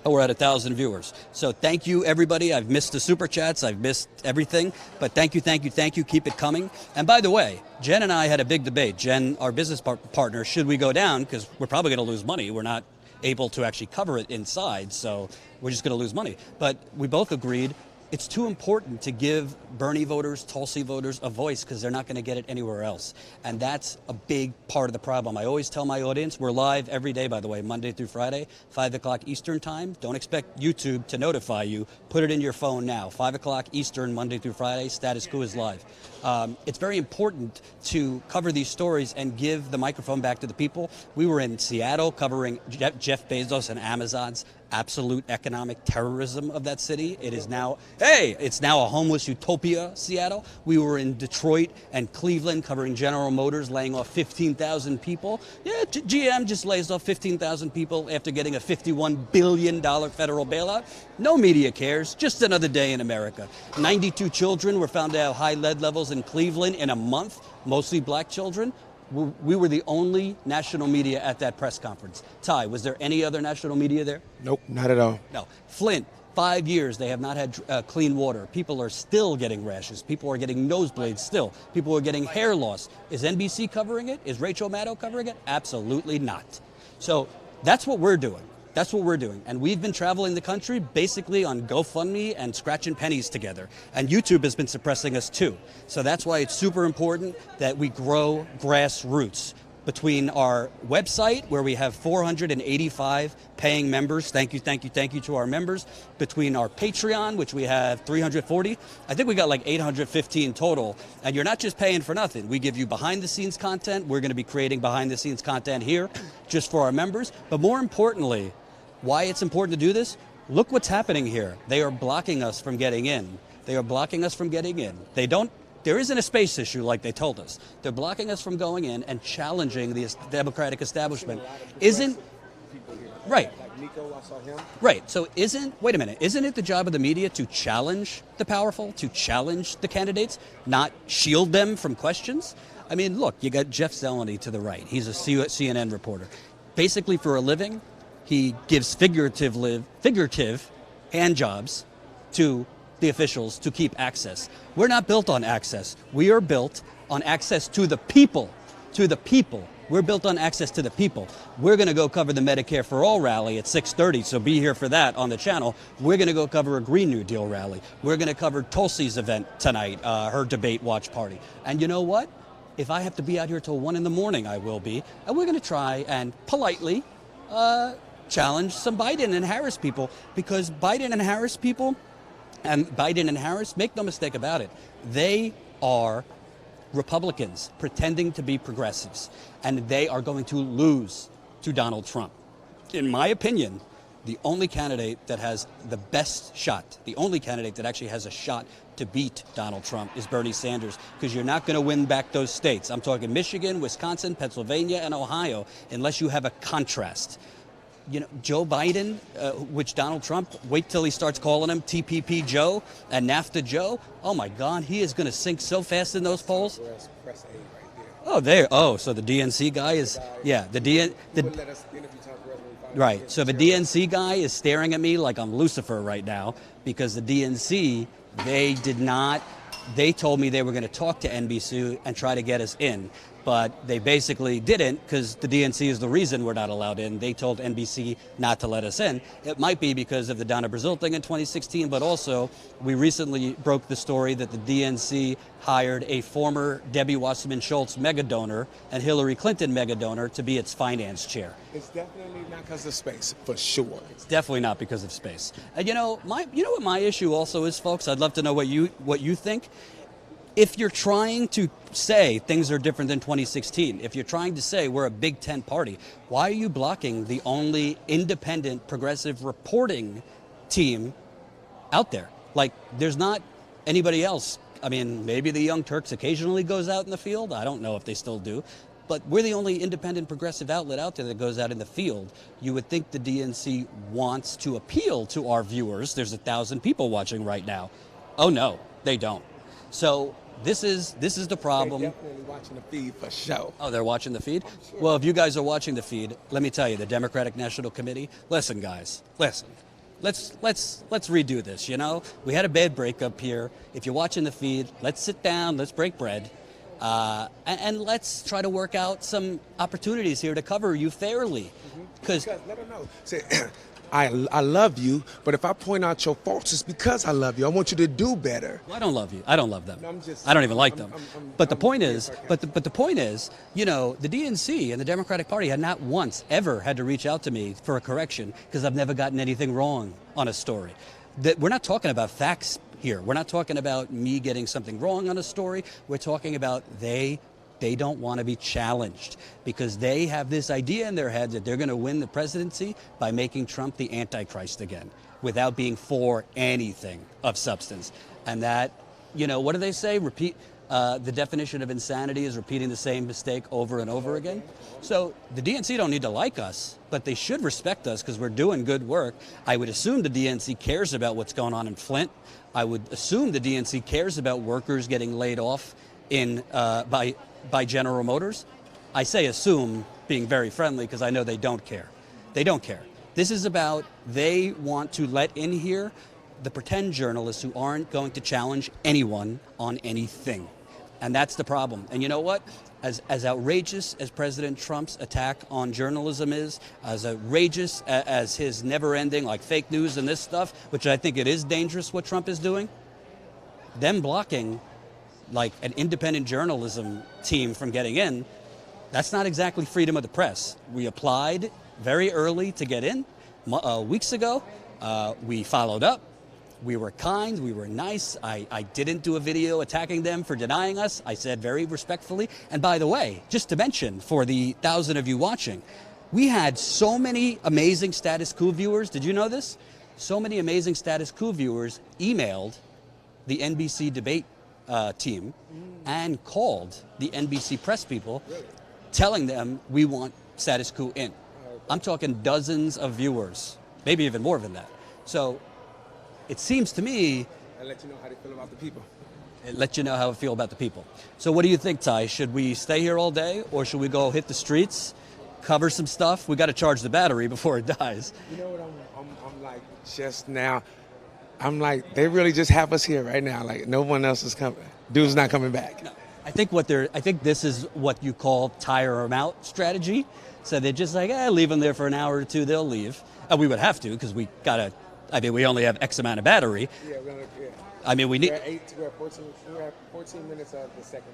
Oh, we're at 1,000 viewers. So thank you, everybody. I've missed the super chats. I've missed everything. But thank you. Keep it coming. And by the way, Jen and I had a big debate. Jen, our business partner, should we go down? Because we're probably going to lose money. We're not able to actually cover it inside. So we're just going to lose money. But we both agreed it's too important to give Bernie voters, Tulsi voters a voice because they're not going to get it anywhere else. And that's a big part of the problem. I always tell my audience, we're live every day, by the way, Monday through Friday, 5 o'clock Eastern time. Don't expect YouTube to notify you. Put it in your phone now. 5 o'clock Eastern, Monday through Friday, Status Coup is live. It's very important to cover these stories and give the microphone back to the people. We were in Seattle covering Jeff Bezos and Amazon's absolute economic terrorism of that city. It's now a homeless utopia, Seattle. We were in Detroit and Cleveland covering General Motors laying off 15,000 people. Yeah, GM just lays off 15,000 people after getting a $51 billion federal bailout. No media cares, just another day in America. 92 children were found to have high lead levels in Cleveland in a month, mostly black children. We were the only national media at that press conference. Ty, was there any other national media there? Nope, not at all. No. Flint, 5 years they have not had clean water. People are still getting rashes. People are getting nosebleeds still. People are getting hair loss. Is NBC covering it? Is Rachel Maddow covering it? Absolutely not. So that's what we're doing. And we've been traveling the country basically on GoFundMe and scratching pennies together. And YouTube has been suppressing us too. So that's why it's super important that we grow grassroots. between our website, where we have 485 paying members. Thank you to our members. Between our Patreon, which we have 340. I think we got like 815 total. And you're not just paying for nothing. We give you behind-the-scenes content. We're going to be creating behind-the-scenes content here just for our members. But more importantly, why it's important to do this, look what's happening here. They are blocking us from getting in. They are blocking us from getting in. There isn't a space issue like they told us. They're blocking us from going in and challenging the Democratic establishment. Right. Like Nico, I saw him. Right. So wait a minute, isn't it the job of the media to challenge the powerful, to challenge the candidates, not shield them from questions? I mean, look, you got Jeff Zeleny to the right. He's a CNN reporter. Basically, for a living, he gives figurative hand jobs to the officials to keep access. We're not built on access. We are built on access to the people. To the people. We're built on access to the people. We're going to go cover the Medicare for All rally at 6:30, so be here for that on the channel. We're going to go cover a Green New Deal rally. We're going to cover Tulsi's event tonight, her debate watch party. And you know what? If I have to be out here till 1 a.m, I will be. And we're going to try and politely challenge some Biden and Harris people, because Biden and Harris people, make no mistake about it, they are Republicans pretending to be progressives, and they are going to lose to Donald Trump. In my opinion, the only candidate that has the best shot, the only candidate that actually has a shot to beat Donald Trump is Bernie Sanders, because you're not going to win back those states. I'm talking Michigan, Wisconsin, Pennsylvania, and Ohio, unless you have a contrast. You know, Joe Biden, which Donald Trump, wait till he starts calling him TPP Joe and NAFTA Joe. Oh my God, he is going to sink so fast in those polls. Press A right there. Oh, there. Oh, so the DNC guy is, yeah, right. So the DNC guy is staring at me like I'm Lucifer right now, because the DNC, they told me they were going to talk to NBC and try to get us in. But they basically didn't, because the DNC is the reason we're not allowed in. They told NBC not to let us in. It might be because of the Donna Brazil thing in 2016, but also we recently broke the story that the DNC hired a former Debbie Wasserman Schultz mega donor and Hillary Clinton mega donor to be its finance chair. It's definitely not because of space, for sure. It's definitely not because of space. And you know what my issue also is, folks? I'd love to know what you think. If you're trying to say things are different than 2016, if you're trying to say we're a Big Ten party, why are you blocking the only independent progressive reporting team out there? Like, there's not anybody else. I mean, maybe the Young Turks occasionally goes out in the field. I don't know if they still do. But we're the only independent progressive outlet out there that goes out in the field. You would think the DNC wants to appeal to our viewers. There's 1,000 people watching right now. Oh, no, they don't. So this is the problem. They're definitely watching the feed for sure. Oh, they're watching the feed? Sure. Well, if you guys are watching the feed, let me tell you, the Democratic National Committee, listen, guys, listen. Let's redo this, you know? We had a bad breakup here. If you're watching the feed, let's sit down, let's break bread, and let's try to work out some opportunities here to cover you fairly. Because let them know. Say, I love you, but if I point out your faults, it's because I love you. I want you to do better. Well, I don't love you. I don't love them. No, I don't even like them. But the point is, you know, the DNC and the Democratic Party had not once ever had to reach out to me for a correction, because I've never gotten anything wrong on a story. We're not talking about facts here. We're not talking about me getting something wrong on a story. We're talking about they don't want to be challenged, because they have this idea in their head that they're going to win the presidency by making Trump the Antichrist again, without being for anything of substance. And that, you know, what do they say? The definition of insanity is repeating the same mistake over and over again. So the DNC don't need to like us, but they should respect us, because we're doing good work. I would assume the DNC cares about what's going on in Flint. I would assume the DNC cares about workers getting laid off by General Motors. I say assume, being very friendly, because I know they don't care. They don't care. This is about, they want to let in here the pretend journalists who aren't going to challenge anyone on anything. And that's the problem. And you know what? As outrageous as President Trump's attack on journalism is, as outrageous as his never-ending, like, fake news and this stuff, which I think it is dangerous what Trump is doing, them blocking like an independent journalism team from getting in, That's not exactly freedom of the press. We applied very early to get in weeks ago. We followed up. We were kind. We were nice. I didn't do a video attacking them for denying us. I said very respectfully. And by the way, just to mention, for the 1,000 of you watching, we had so many amazing Status Coup viewers. Did you know this? So many amazing Status Coup viewers emailed the NBC debate team and called the NBC press people, telling them we want Status Coup in. I'm talking dozens of viewers, maybe even more than that. So it seems to me... I let you know how they feel about the people. It let you know how I feel about the people. So what do you think, Ty? Should we stay here all day, or should we go hit the streets, cover some stuff? We got to charge the battery before it dies. You know what I'm like just now? I'm like, they really just have us here right now. Like, no one else is coming. Dude's not coming back. No. I think this is what you call tire them out strategy. So they're just like, leave them there for an hour or two, they'll leave. We would have to, because we we only have X amount of battery. Yeah, I mean, we need... We're at 14 minutes of the second.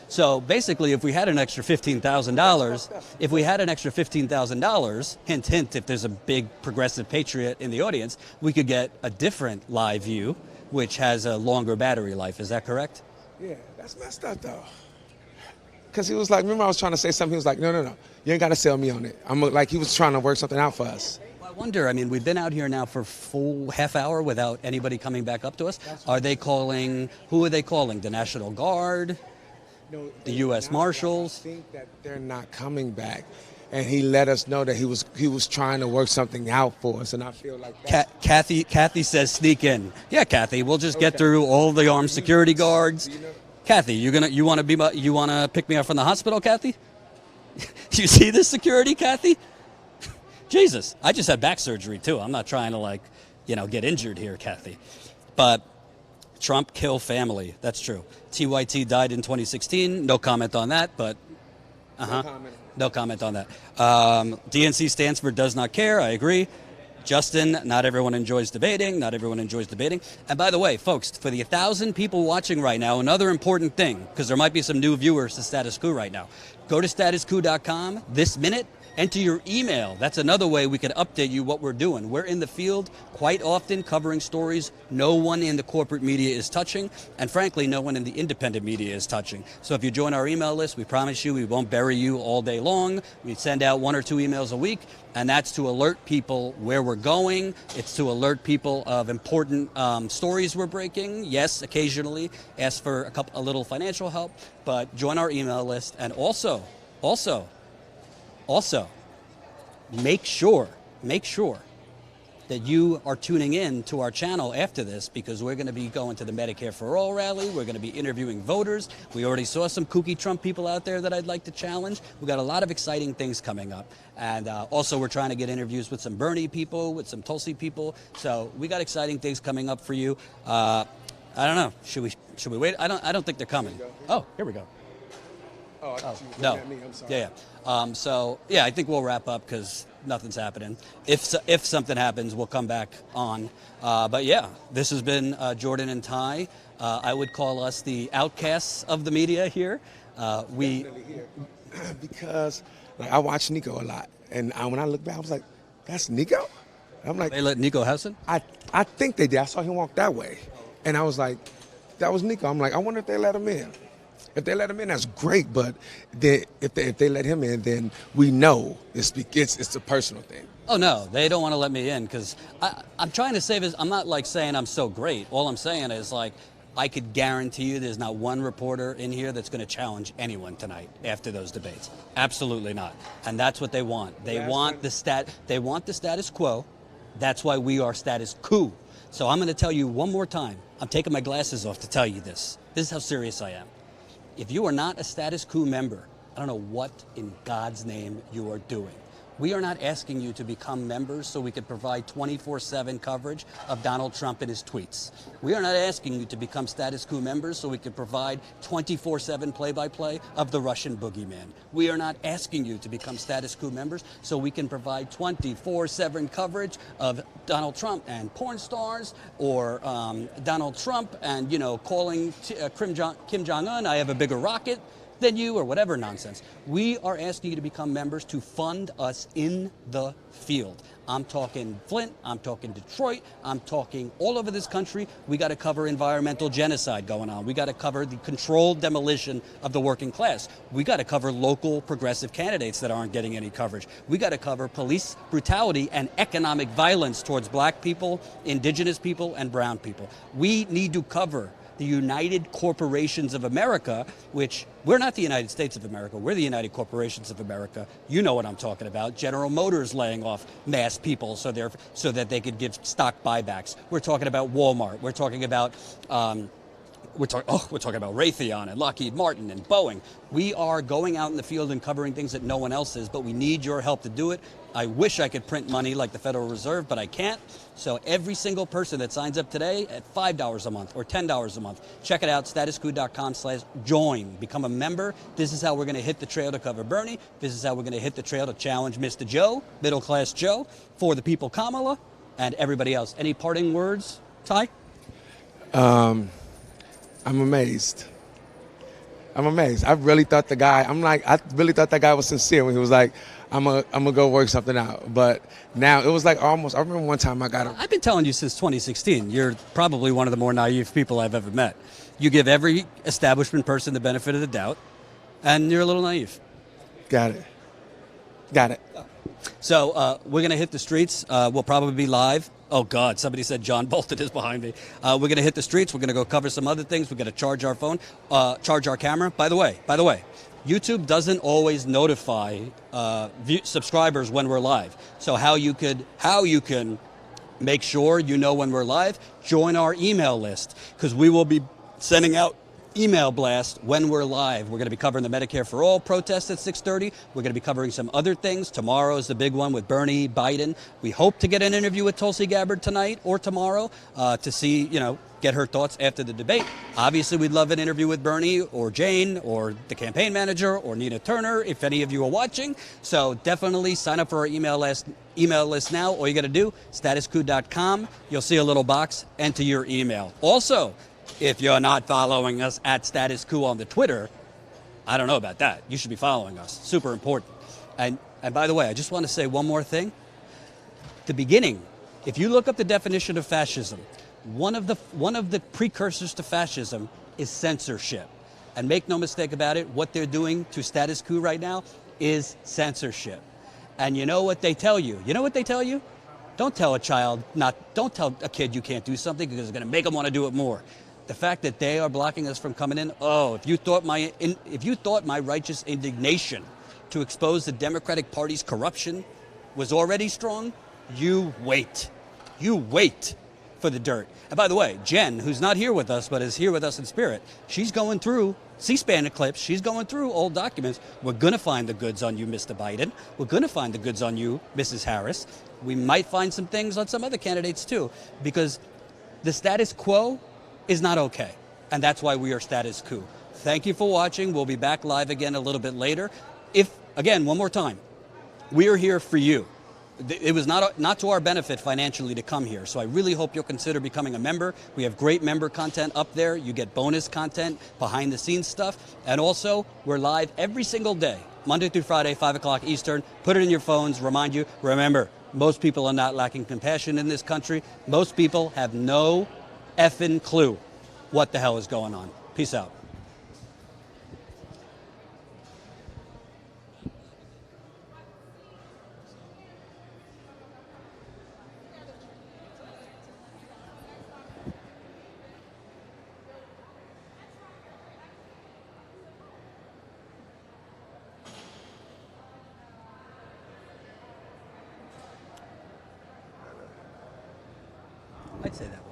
So basically, if we had an extra $15,000, hint, hint, if there's a big progressive patriot in the audience, we could get a different live view, which has a longer battery life. Is that correct? Yeah, that's messed up, though. Because he was like, remember I was trying to say something, he was like, no, you ain't got to sell me on it. Like he was trying to work something out for us. I wonder, I mean, we've been out here now for a full half hour without anybody coming back up to us. Who are they calling? The National Guard? No, the U.S. Marshals? I think that they're not coming back. And he let us know that he was trying to work something out for us, and I feel like that. Kathy says sneak in. Yeah, Kathy, we'll just get through all the armed security guards. Kathy, you want to pick me up from the hospital, Kathy? You see this security, Kathy? Jesus, I just had back surgery too. I'm not trying to get injured here, Kathy. But Trump kill family. That's true. TYT died in 2016. No comment on that, but no comment on that. DNC stands for does not care. I agree. Justin, not everyone enjoys debating. And by the way, folks, for the 1,000 people watching right now, another important thing, because there might be some new viewers to Status Coup right now. Go to statuscoup.com this minute. Enter your email. That's another way we can update you what we're doing. We're in the field quite often covering stories no one in the corporate media is touching, and frankly, no one in the independent media is touching. So if you join our email list, we promise you we won't bury you all day long. We send out 1 or 2 emails a week, and that's to alert people where we're going. It's to alert people of important stories we're breaking. Yes, occasionally ask for a little financial help, but join our email list. And also, make sure that you are tuning in to our channel after this, because we're going to be going to the Medicare for All rally. We're going to be interviewing voters. We already saw some kooky Trump people out there that I'd like to challenge. We've got a lot of exciting things coming up. And also we're trying to get interviews with some Bernie people, with some Tulsi people. So we got exciting things coming up for you. I don't know. Should we wait? I don't think they're coming. Oh, here we go. Oh, I thought you were no. looking at me. I'm sorry. Yeah. I think we'll wrap up because nothing's happening. If something happens, we'll come back on. But yeah, this has been Jordan and Ty. I would call us the outcasts of the media here. Definitely here. Because I watch Nico a lot, and when I look back, I was like, "That's Nico." I'm like, they let Nico Housen? I think they did. I saw him walk that way, and I was like, "That was Nico." I'm like, I wonder if they let him in. If they let him in, that's great. But if they let him in, then we know it's a personal thing. Oh no, they don't want to let me in because I'm trying to say this. I'm not saying I'm so great. All I'm saying is I could guarantee you there's not one reporter in here that's going to challenge anyone tonight after those debates. Absolutely not. And that's what they want. They want the status quo. That's why we are Status Coup. So I'm going to tell you one more time. I'm taking my glasses off to tell you this. This is how serious I am. If you are not a Status Coup member, I don't know what in God's name you are doing. We are not asking you to become members so we could provide 24/7 coverage of Donald Trump and his tweets. We are not asking you to become Status Coup members so we could provide 24/7 play-by-play of the Russian boogeyman. We are not asking you to become Status Coup members so we can provide 24/7 coverage of Donald Trump and porn stars, or Donald Trump and, calling Kim Jong-un, I have a bigger rocket. than you or whatever nonsense. We are asking you to become members to fund us in the field. I'm talking Flint, I'm talking Detroit, I'm talking all over this country. We got to cover environmental genocide going on. We got to cover the controlled demolition of the working class. We got to cover local progressive candidates that aren't getting any coverage. We got to cover police brutality and economic violence towards black people, indigenous people, and brown people. We need to cover the United Corporations of America, which we're not the United States of America, we're the United Corporations of America. You know what I'm talking about. General Motors laying off mass people so that they could give stock buybacks. We're talking about Walmart. We're talking about we're talking about Raytheon and Lockheed Martin and Boeing. We are going out in the field and covering things that no one else is, but we need your help to do it. I wish I could print money like the Federal Reserve, but I can't. So every single person that signs up today at $5 a month or $10 a month, check it out, statuscoup.com/join. Become a member. This is how we're going to hit the trail to cover Bernie. This is how we're going to hit the trail to challenge Mr. Joe, middle class Joe, for the people Kamala, and everybody else. Any parting words, Ty? I'm amazed. I'm amazed. I really thought that guy was sincere when he was like, I'm gonna go work something out. But now it was like almost, I remember one time I've been telling you since 2016, you're probably one of the more naive people I've ever met. You give every establishment person the benefit of the doubt, and you're a little naive. Got it. So we're going to hit the streets. We'll probably be live. Oh, God, somebody said John Bolton is behind me. We're going to hit the streets. We're going to go cover some other things. We're going to charge our phone, charge our camera. By the way, YouTube doesn't always notify subscribers when we're live. So how you can make sure you know when we're live, join our email list, because we will be sending out email blast when we're live. We're going to be covering the Medicare for All protest at 6:30. We're going to be covering some other things. Tomorrow is the big one with Bernie, Biden. We hope to get an interview with Tulsi Gabbard tonight or tomorrow to see, get her thoughts after the debate. Obviously, we'd love an interview with Bernie or Jane or the campaign manager or Nina Turner, if any of you are watching. So definitely sign up for our email list now. All you got to do, statuscoup.com. You'll see a little box, enter your email. Also, if you're not following us at Status Coup on the Twitter, I don't know about that. You should be following us. Super important. And by the way, I just want to say one more thing. The beginning, if you look up the definition of fascism, one of the precursors to fascism is censorship. And make no mistake about it, what they're doing to Status Coup right now is censorship. And you know what they tell you? Don't tell a kid you can't do something, because it's going to make them want to do it more. The fact that they are blocking us from coming in, if you thought my righteous indignation to expose the Democratic Party's corruption was already strong, you wait for the dirt. And by the way, Jen, who's not here with us but is here with us in spirit, she's going through C-SPAN clips, she's going through old documents. We're going to find the goods on you, Mr. Biden. We're going to find the goods on you, Mrs. Harris. We might find some things on some other candidates too, because the status quo is not okay. And that's why we are Status Coup. Thank you for watching. We'll be back live again a little bit later. Again, one more time, we are here for you. It was not to our benefit financially to come here. So I really hope you'll consider becoming a member. We have great member content up there. You get bonus content, behind the scenes stuff. And also, we're live every single day, Monday through Friday, 5 o'clock Eastern. Put it in your phones, remind you. Remember, most people are not lacking compassion in this country. Most people have no effing clue what the hell is going on. Peace out. I'd say that one.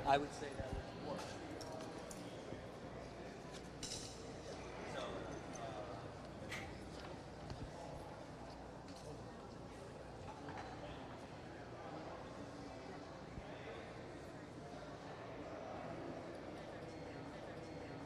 I would say that.